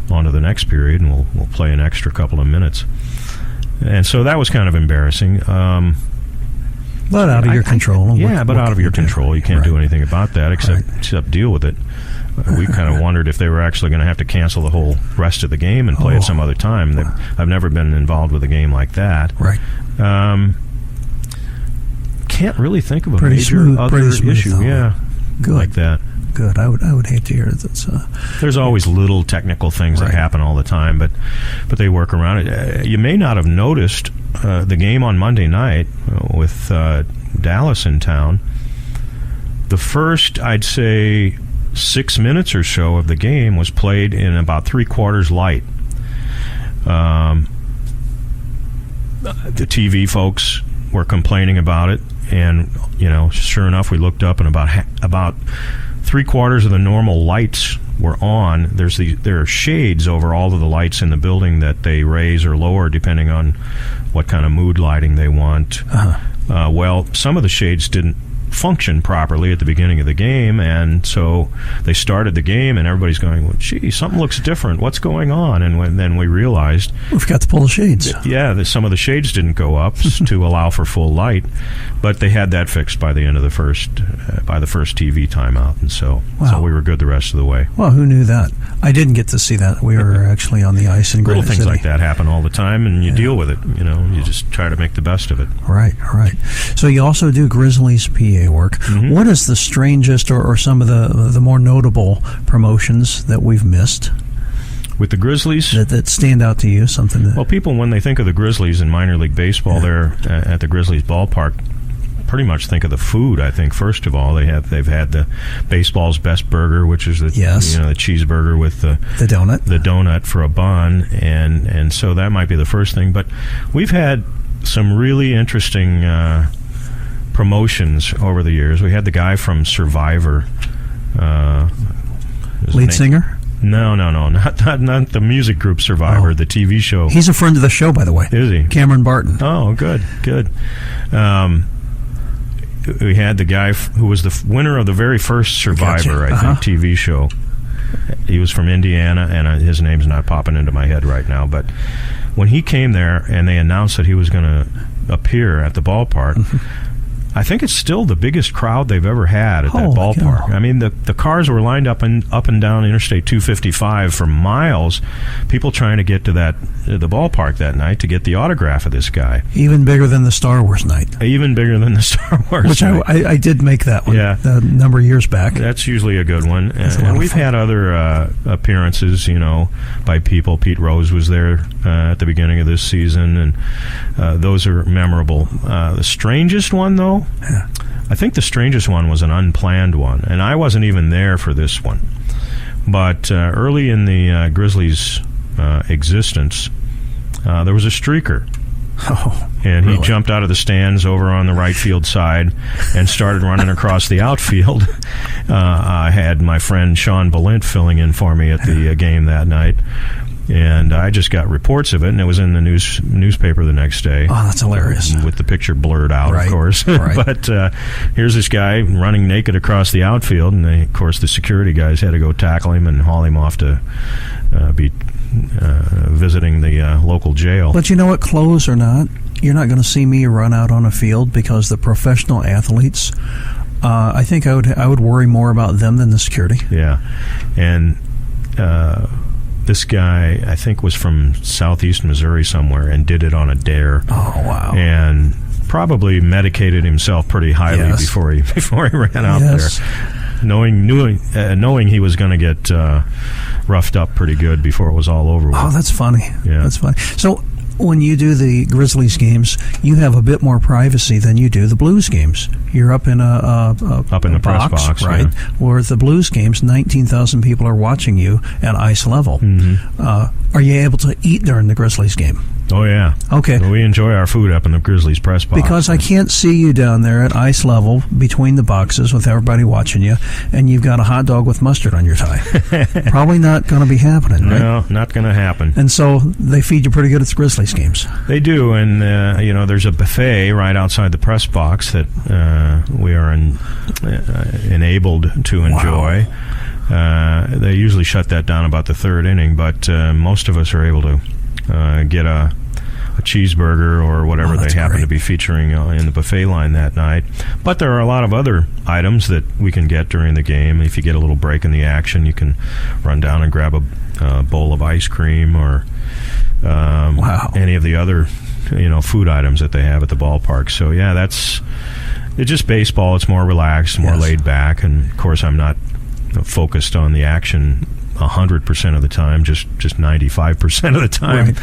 next period, and we'll play an extra couple of minutes. And so that was kind of embarrassing. But out of your control. Out of your control. You can't do anything about that except deal with it. We kind of wondered if they were actually going to have to cancel the whole rest of the game and play it some other time. I've never been involved with a game like that. Right. Can't really think of a major other issue. Though. Yeah, good like that. Good. I would hate to hear that. There's always little technical things that happen all the time, but they work around it. You may not have noticed the game on Monday night with Dallas in town. The first, I'd say, 6 minutes or so of the game was played in about 3/4 light. The TV folks were complaining about it, and sure enough, we looked up, and about 3/4 of the normal lights were on. There are shades over all of the lights in the building that they raise or lower depending on what kind of mood lighting they want. Well, some of the shades didn't function properly at the beginning of the game, and so they started the game, and everybody's going, well, gee, something looks different. What's going on? And then we realized we forgot to pull the shades. That some of the shades didn't go up to allow for full light, but they had that fixed by the end of the first TV timeout, and so we were good the rest of the way. Well, who knew that? I didn't get to see that. We were actually on the ice in Granite City. Little things like that happen all the time, and you deal with it. You just try to make the best of it. Right. So you also do Grizzlies PA work. Mm-hmm. What is the strangest or some of the more notable promotions that we've missed with the Grizzlies that stand out to you? Well, people, when they think of the Grizzlies in minor league baseball, they're at the Grizzlies ballpark, pretty much think of the food. I think first of all they've had the baseball's best burger, which is the cheeseburger with the donut for a bun, and so that might be the first thing. But we've had some really interesting promotions over the years. We had the guy from Survivor, lead singer. No, not the music group Survivor, the TV show. He's a friend of the show, by the way. Is he? Cameron Barton. Oh, good. We had the guy who was the winner of the very first Survivor, I think, TV show. He was from Indiana, and his name's not popping into my head right now, but when he came there and they announced that he was going to appear at the ballpark, I think it's still the biggest crowd they've ever had at that ballpark. I mean, the cars were lined up and down Interstate 255 for miles, people trying to get to the ballpark that night to get the autograph of this guy. Even bigger than the Star Wars night. Even bigger than the Star Wars Which night. I did make that one a number of years back. That's usually a good one. And we've had other appearances, by people. Pete Rose was there at the beginning of this season, and those are memorable. The strangest one, though, I think the strangest one was an unplanned one, and I wasn't even there for this one. But early in the Grizzlies' existence, there was a streaker. And he jumped out of the stands over on the right field side and started running across the outfield. I had my friend Sean Balint filling in for me at the game that night. And I just got reports of it, and it was in the newspaper the next day. Oh, that's hilarious. With the picture blurred out, of course. Right. But here's this guy running naked across the outfield, and of course the security guys had to go tackle him and haul him off to be visiting the local jail. But you know what, clothes or not, you're not going to see me run out on a field, because the professional athletes, I think I would worry more about them than the security. Yeah. And this guy, I think, was from southeast Missouri somewhere and did it on a dare. Oh, wow. And probably medicated himself pretty highly before he ran out there. knowing he was going to get roughed up pretty good before it was all over with. Oh, that's funny. Yeah. That's funny. So when you do the Grizzlies games, you have a bit more privacy than you do the Blues games. You're up in a press box, right? Yeah. Whereas the Blues games, 19,000 people are watching you at ice level. Mm-hmm. Are you able to eat during the Grizzlies game? Oh, yeah. Okay. Well, we enjoy our food up in the Grizzlies press box. Because I can't see you down there at ice level between the boxes with everybody watching you, and you've got a hot dog with mustard on your tie. Probably not going to be happening, right? No, not going to happen. And so they feed you pretty good at the Grizzlies games. They do, and there's a buffet right outside the press box that we are enabled to enjoy. Wow. They usually shut that down about the third inning, but most of us are able to get a cheeseburger or whatever they happen to be featuring in the buffet line that night. But there are a lot of other items that we can get during the game. If you get a little break in the action, you can run down and grab a bowl of ice cream or any of the other food items that they have at the ballpark. So yeah, it's just baseball. It's more relaxed, more laid back, and of course I'm not focused on the action 100% of the time, just 95% of the time,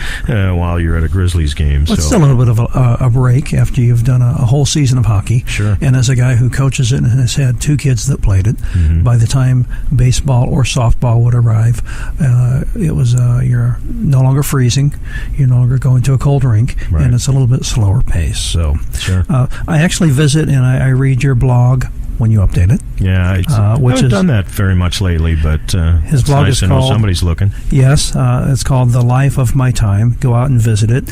while you're at a Grizzlies game. Well, it's still a little bit of a break after you've done a whole season of hockey. Sure. And as a guy who coaches it and has had 2 kids that played it, by the time baseball or softball would arrive, it was you're no longer freezing, you're no longer going to a cold rink, and it's a little bit slower pace. So sure. I actually visit and I read your blog when you update it. Yeah, I haven't done that very much lately, but his blog nice is to know called, somebody's looking. Yes, it's called The Life of My Time. Go out and visit it.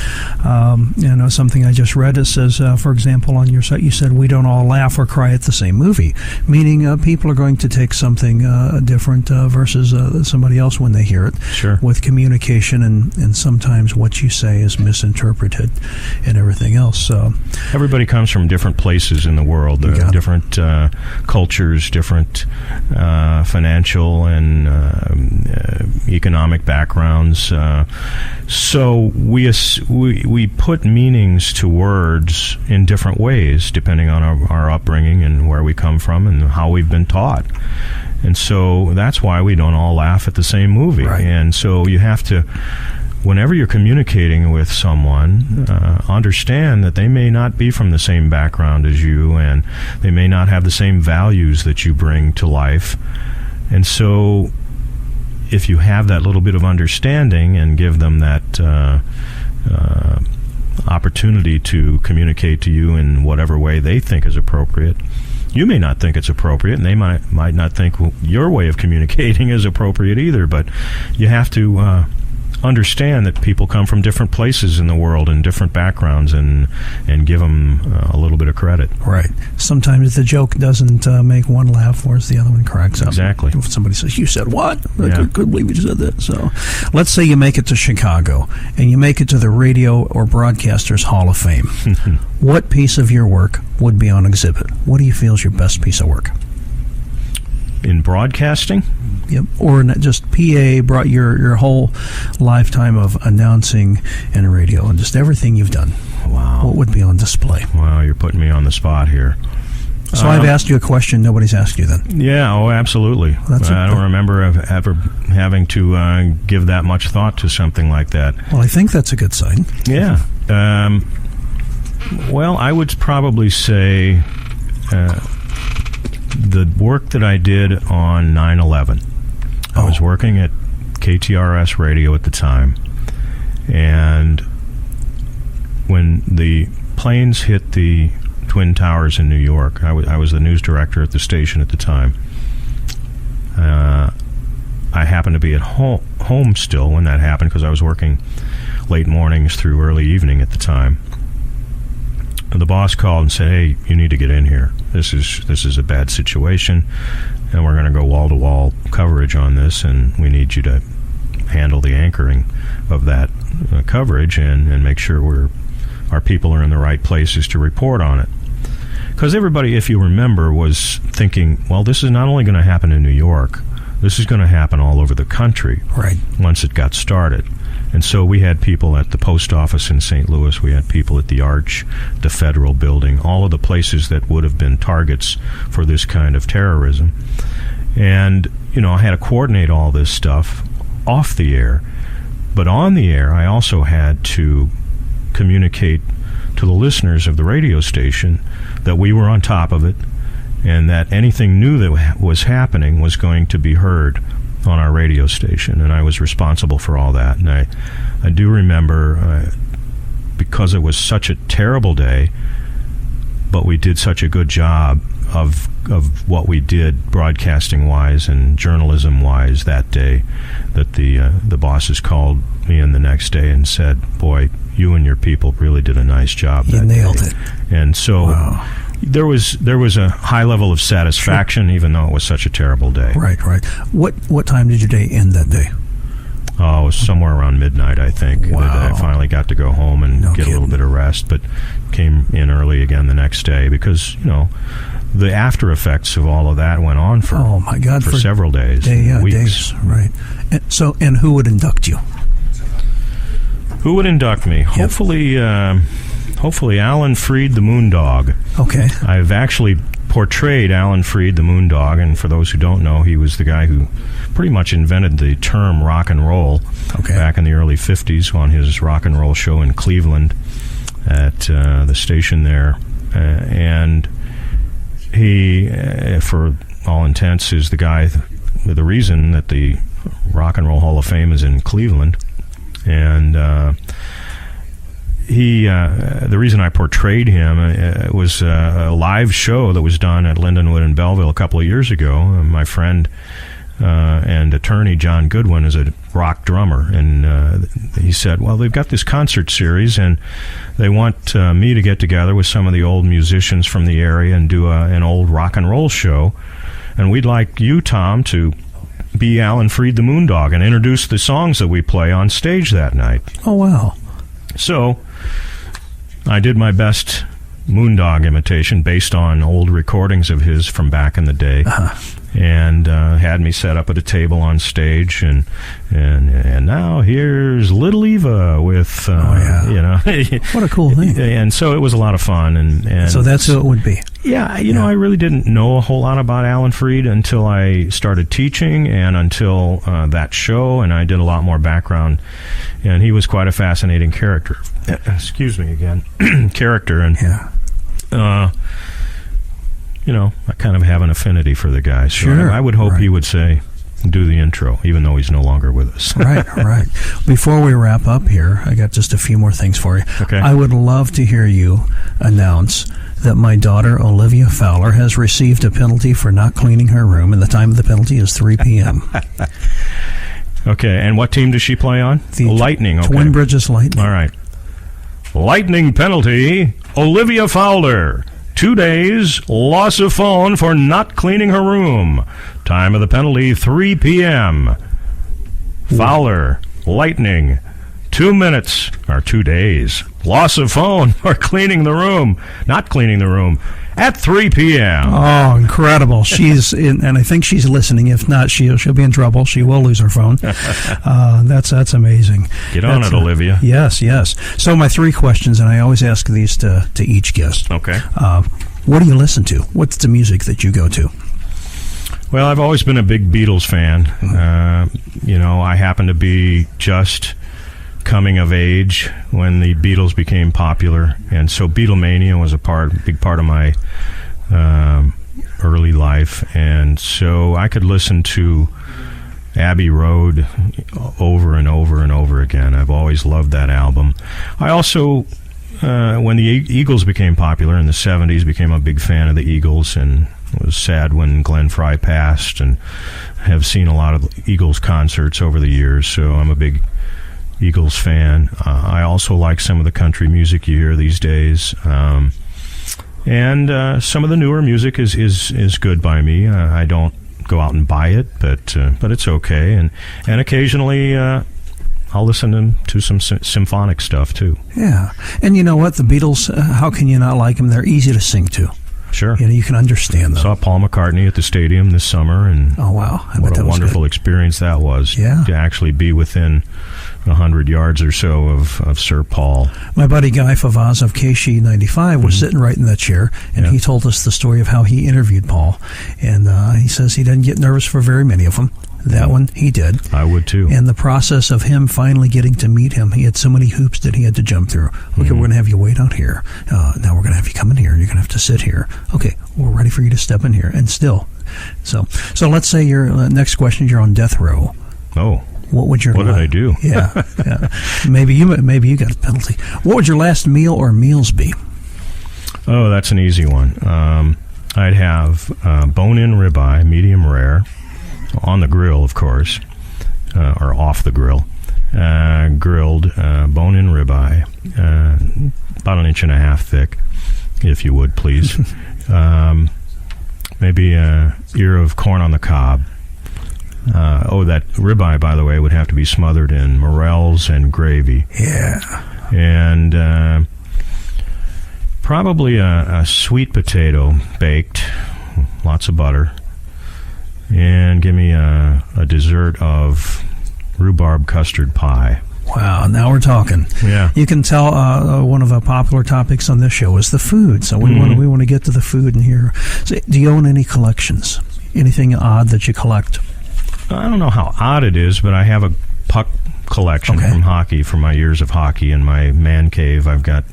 Something I just read, it says, for example, on your site, you said, we don't all laugh or cry at the same movie, meaning people are going to take something different versus somebody else when they hear it. Sure. With communication, and sometimes what you say is misinterpreted and everything else. So everybody comes from different places in the world, different cultures, different financial and economic backgrounds. So we put meanings to words in different ways depending on our upbringing and where we come from and how we've been taught. And so that's why we don't all laugh at the same movie. Right. And so you have to, whenever you're communicating with someone, understand that they may not be from the same background as you, and they may not have the same values that you bring to life. And so if you have that little bit of understanding and give them that opportunity to communicate to you in whatever way they think is appropriate, you may not think it's appropriate, and they might not think your way of communicating is appropriate either, but you have to understand that people come from different places in the world and different backgrounds, and give them a little bit of credit. Right. Sometimes the joke doesn't make one laugh, whereas the other one cracks up. Exactly. If somebody says, "You said what?" I Yeah. couldn't believe you said that. So, let's say you make it to Chicago and you make it to the Radio or Broadcasters Hall of Fame. What piece of your work would be on exhibit? What do you feel is your best piece of work? In broadcasting? Yep. Or not just PA, brought your whole lifetime of announcing and radio and just everything you've done. Wow. What would be on display? Wow, you're putting me on the spot here. So I've asked you a question nobody's asked you then. Yeah, absolutely. I don't remember ever having to give that much thought to something like that. Well, I think that's a good sign. Yeah. Well, I would probably say the work that I did on 9/11. I was working at KTRS Radio at the time, and when the planes hit the Twin Towers in New York, I was the news director at the station at the time. I happened to be at home still when that happened because I was working late mornings through early evening at the time. And the boss called and said, "Hey, you need to get in here. This is a bad situation, and we're going to go wall-to-wall coverage on this, and we need you to handle the anchoring of that coverage and make sure our people are in the right places to report on it." Because everybody, if you remember, was thinking, well, this is not only going to happen in New York, this is going to happen all over the country. Right. Once it got started. And so we had people at the post office in St. Louis, we had people at the Arch, the Federal Building, all of the places that would have been targets for this kind of terrorism. And, I had to coordinate all this stuff off the air. But on the air, I also had to communicate to the listeners of the radio station that we were on top of it and that anything new that was happening was going to be heard on our radio station, and I was responsible for all that. And I do remember, because it was such a terrible day, but we did such a good job of what we did broadcasting-wise and journalism-wise that day, that the bosses called me in the next day and said, "Boy, you and your people really did a nice job." You nailed it. And so... Wow. There was a high level of satisfaction, even though it was such a terrible day. Right. What time did your day end that day? Oh, it was somewhere around midnight, I think. Wow. That I finally got to go home and get a little bit of rest, but came in early again the next day because, the after effects of all of that went on for for several days, weeks. Days, right. And who would induct you? Who would induct me? Yep. Hopefully Alan Freed, the Moondog. Okay. I've actually portrayed Alan Freed, the Moondog, and for those who don't know, he was the guy who pretty much invented the term rock and roll back in the early 50s on his rock and roll show in Cleveland at the station there. And he, for all intents, is the guy, the reason that the Rock and Roll Hall of Fame is in Cleveland. And... the reason I portrayed him was a live show that was done at Lindenwood in Belleville a couple of years ago. My friend and attorney John Goodwin is a rock drummer, and he said, well, they've got this concert series, and they want me to get together with some of the old musicians from the area and do an old rock and roll show, and we'd like you, Tom, to be Alan Freed the Moondog and introduce the songs that we play on stage that night. Oh, wow. So I did my best Moondog imitation based on old recordings of his from back in the day, and had me set up at a table on stage, and now here's Little Eva with what a cool thing. And so it was a lot of fun, and so that's who it would be. Yeah, I really didn't know a whole lot about Alan Freed until I started teaching and until that show, and I did a lot more background, and he was quite a fascinating character. Excuse me again. Character, and I kind of have an affinity for the guy, so sure, I would hope he would do the intro, even though he's no longer with us. Right. Before we wrap up here, I got just a few more things for you. Okay. I would love to hear you announce that my daughter, Olivia Fowler, has received a penalty for not cleaning her room, and the time of the penalty is 3 p.m. Okay, and what team does she play on? The Lightning. Okay. Twin Bridges Lightning. All right. Lightning penalty, Olivia Fowler. 2 days, loss of phone for not cleaning her room. Time of the penalty, 3 p.m. Fowler, Lightning, 2 minutes, or 2 days. Loss of phone for cleaning the room, not cleaning the room, at 3 p.m. Oh, incredible. She's in, and I think she's listening. If not, she'll be in trouble. She will lose her phone. That's amazing. Get on it, Olivia. Yes. So my 3 questions, and I always ask these to each guest. Okay. What do you listen to? What's the music that you go to? Well, I've always been a big Beatles fan. I happen to be just coming of age when the Beatles became popular, and so Beatlemania was a big part of my early life, and so I could listen to Abbey Road over and over and over again. I've always loved that album. I also, when the Eagles became popular in the 70s, became a big fan of the Eagles, and was sad when Glenn Frey passed, and have seen a lot of Eagles concerts over the years, so I'm a big Eagles fan. I also like some of the country music you hear these days, and some of the newer music is good by me. I don't go out and buy it, but it's okay, and occasionally I'll listen to some symphonic stuff too. Yeah, and you know what, the Beatles, how can you not like them? They're easy to sing to. Sure. You can understand them. Saw Paul McCartney at the stadium this summer, and oh wow, what a wonderful experience that was. Yeah. To actually be within 100 yards or so of Sir Paul. My buddy Guy Favaz of KC95 was sitting right in that chair, and he told us the story of how he interviewed Paul. And he says he didn't get nervous for very many of them. That one, he did. I would, too. And the process of him finally getting to meet him, he had so many hoops that he had to jump through. Okay, we're going to have you wait out here. Now we're going to have you come in here. You're going to have to sit here. Okay, we're ready for you to step in here. And still. So let's say your next question, you're on death row. Oh. What would your What did I do? Yeah. Maybe you got a penalty. What would your last meal or meals be? Oh, that's an easy one. I'd have bone-in ribeye, medium rare, on the grill, of course, or off the grill. Grilled bone-in ribeye, about 1.5 inches thick, if you would, please. Maybe an ear of corn on the cob. That ribeye, by the way, would have to be smothered in morels and gravy. Yeah. And probably a sweet potato baked, lots of butter. And give me a dessert of rhubarb custard pie. Wow, now we're talking. Yeah. You can tell one of the popular topics on this show is the food. So we want to get to the food in here. So, do you own any collections? Anything odd that you collect? I don't know how odd it is, but I have a puck collection from hockey, from my years of hockey. In my man cave, I've got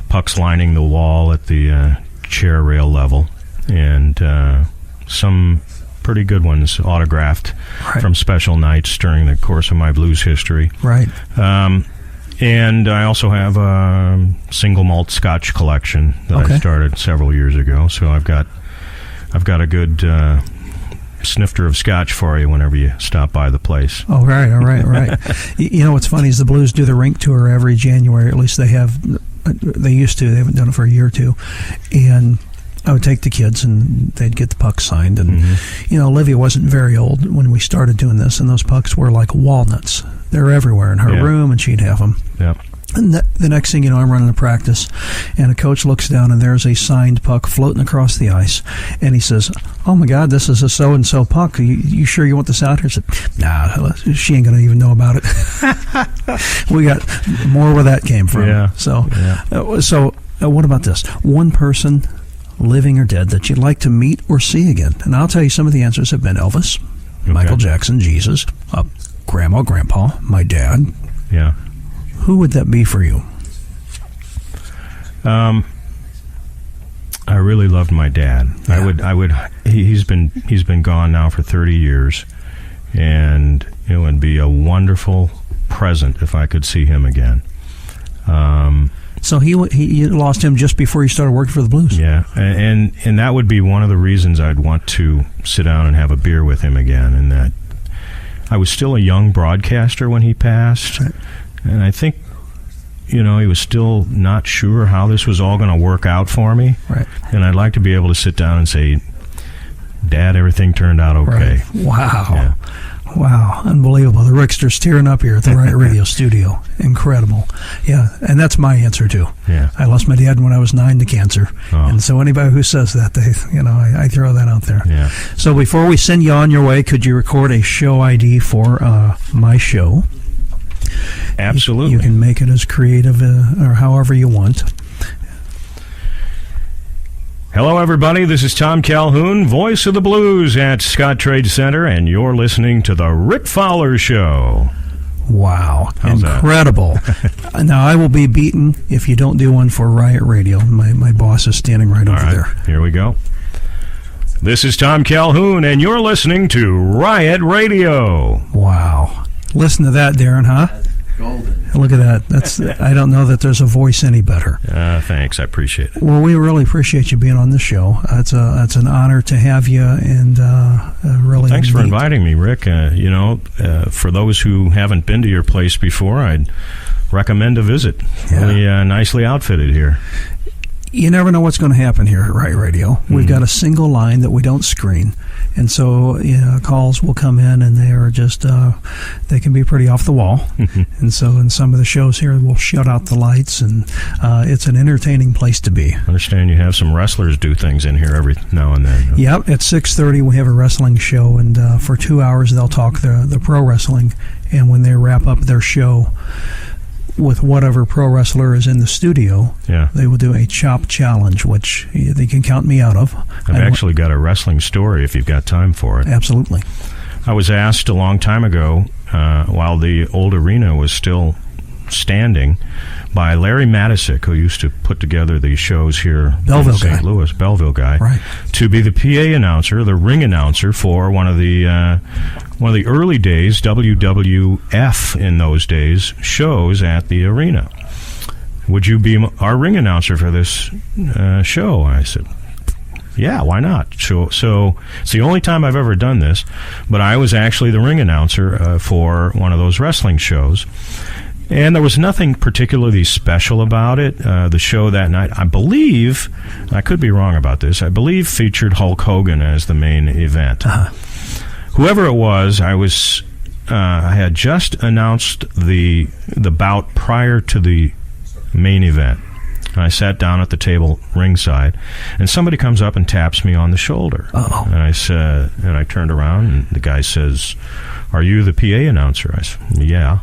pucks lining the wall at the chair rail level, and some pretty good ones autographed from special nights during the course of my blues history. Right. And I also have a single malt Scotch collection that I started several years ago. So I've got a good snifter of Scotch for you whenever you stop by the place. Oh, right. You know what's funny is the Blues do the rink tour every January. At least they have. They used to. They haven't done it for a year or two, and I would take the kids and they'd get the pucks signed. And, Olivia wasn't very old when we started doing this, and those pucks were like walnuts. They were everywhere in her room, and she'd have them. Yep. And the next thing you know, I'm running a practice, and a coach looks down, and there's a signed puck floating across the ice. And he says, "Oh, my God, this is a so-and-so puck. You sure you want this out here?" I said, "Nah, she ain't going to even know about it." We got more where that came from. Yeah. So what about this? One person, living or dead, that you'd like to meet or see again? And I'll tell you, some of the answers have been Elvis, Michael Jackson, Jesus, Grandma, Grandpa, my dad. Yeah. Who would that be for you? I really loved my dad. Yeah. He's been gone now for 30 years, and it would be a wonderful present if I could see him again. So you lost him just before you started working for the Blues. Yeah, and that would be one of the reasons I'd want to sit down and have a beer with him again. And that I was still a young broadcaster when he passed. Right. And I think, he was still not sure how this was all going to work out for me. Right. And I'd like to be able to sit down and say, "Dad, everything turned out okay." Right. Wow. Yeah. Wow. Unbelievable. The Rickster's tearing up here at the Riot Radio studio. Incredible. Yeah. And that's my answer, too. Yeah. I lost my dad when I was 9 to cancer. Oh. And so anybody who says that, I throw that out there. Yeah. So before we send you on your way, could you record a show ID for my show? Absolutely. You can make it as creative or however you want. Hello, everybody. This is Tom Calhoun, voice of the blues at Scott Trade Center, and you're listening to the Rick Fowler Show. Wow. How's incredible. Now, I will be beaten if you don't do one for Riot Radio. My boss is standing right over there. Here we go. This is Tom Calhoun, and you're listening to Riot Radio. Wow. Listen to that, Darren, huh? Golden. Look at that. I don't know that there's a voice any better. Thanks. I appreciate it. Well, we really appreciate you being on the show. It's an honor to have you, and really. Thanks for inviting me, Rick. For those who haven't been to your place before, I'd recommend a visit. Yeah. Really nicely outfitted here. You never know what's going to happen here at Riot Radio. We've got a single line that we don't screen. And so calls will come in, and they are just, they can be pretty off the wall. And so in some of the shows here, we'll shut out the lights, and it's an entertaining place to be. I understand you have some wrestlers do things in here every now and then. Yep, at 6:30 we have a wrestling show, and for 2 hours they'll talk the pro wrestling, and when they wrap up their show with whatever pro wrestler is in the studio, they will do a chop challenge, which they can count me out of. I've actually got a wrestling story if you've got time for it. Absolutely. I was asked a long time ago, while the old arena was still standing, by Larry Matisic, who used to put together these shows here in St. Louis, Belleville guy, right, to be the PA announcer, the ring announcer for one of the early days, WWF in those days, shows at the arena. Would you be our ring announcer for this show? I said, yeah, why not? So it's the only time I've ever done this, but I was actually the ring announcer for one of those wrestling shows. And there was nothing particularly special about it. The show that night, I believe, I could be wrong about this, I believe featured Hulk Hogan as the main event. Whoever it was, I had just announced the bout prior to the main event. I sat down at the table ringside, and somebody comes up and taps me on the shoulder. Uh-oh. And I turned around, and the guy says, "Are you the PA announcer?" I said, "Yeah."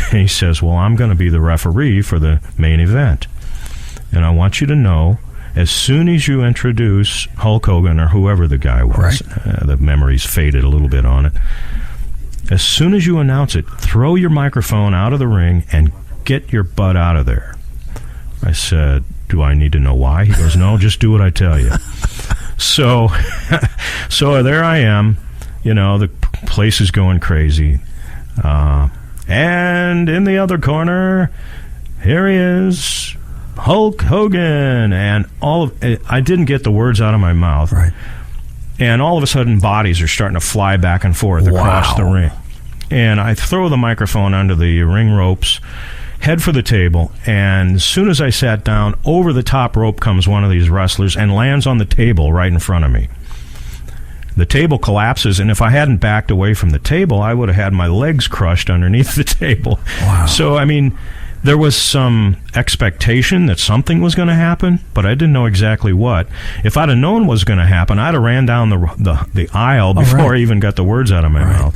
He says, "Well, I'm going to be the referee for the main event. And I want you to know, as soon as you introduce Hulk Hogan," or whoever the guy was, right, the memory's faded a little bit on it, "as soon as you announce it, throw your microphone out of the ring and get your butt out of there." I said, "Do I need to know why?" He goes, "No, just do what I tell you." So there I am. The place is going crazy. And in the other corner, here he is, Hulk Hogan. And I didn't get the words out of my mouth. Right. And all of a sudden, bodies are starting to fly back and forth across the ring. And I throw the microphone under the ring ropes, head for the table, and as soon as I sat down, over the top rope comes one of these wrestlers and lands on the table right in front of me. The table collapses, and if I hadn't backed away from the table, I would have had my legs crushed underneath the table. Wow. So, there was some expectation that something was going to happen, but I didn't know exactly what. If I'd have known what was going to happen, I'd have ran down the aisle before I even got the words out of my mouth.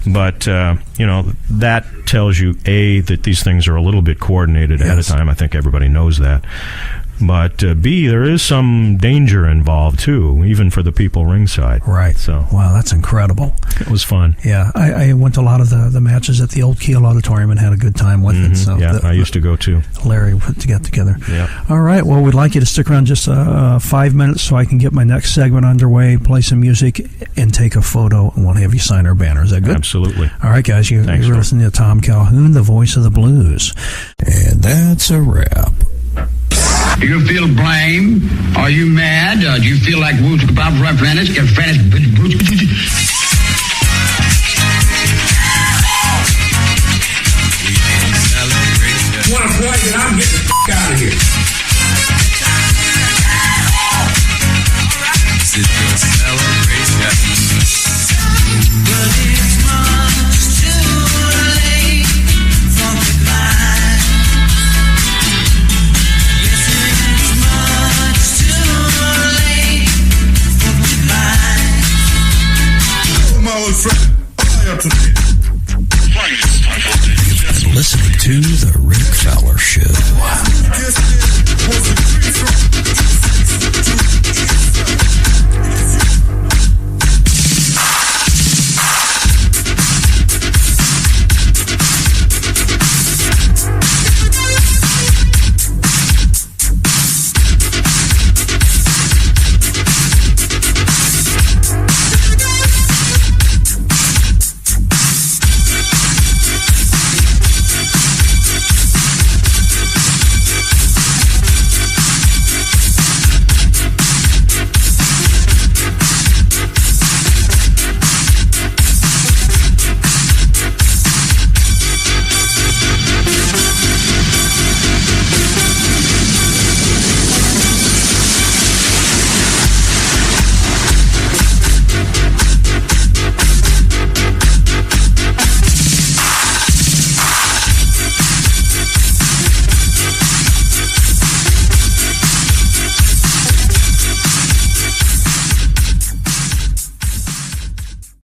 But, that tells you, A, that these things are a little bit coordinated ahead of time. I think everybody knows that. But B, there is some danger involved too, even for the people ringside. Right. So, wow, that's incredible. It was fun. Yeah, I went to a lot of the matches at the old Kiel Auditorium and had a good time with it. So I used to go too. Larry put to get together. Yeah. All right. Well, we'd like you to stick around just 5 minutes so I can get my next segment underway, play some music, and take a photo. And want to have you sign our banner. Is that good? Absolutely. All right, guys. You're listening to Tom Calhoun, the voice of the blues, and that's a wrap. Do you feel blame? Are you mad? Do you feel like Woods about French? Want to play, then I'm getting the out of here. Is it your celebration? But it's much too late for goodbye. Yes, it's much too late for goodbye. My old friend, listening to the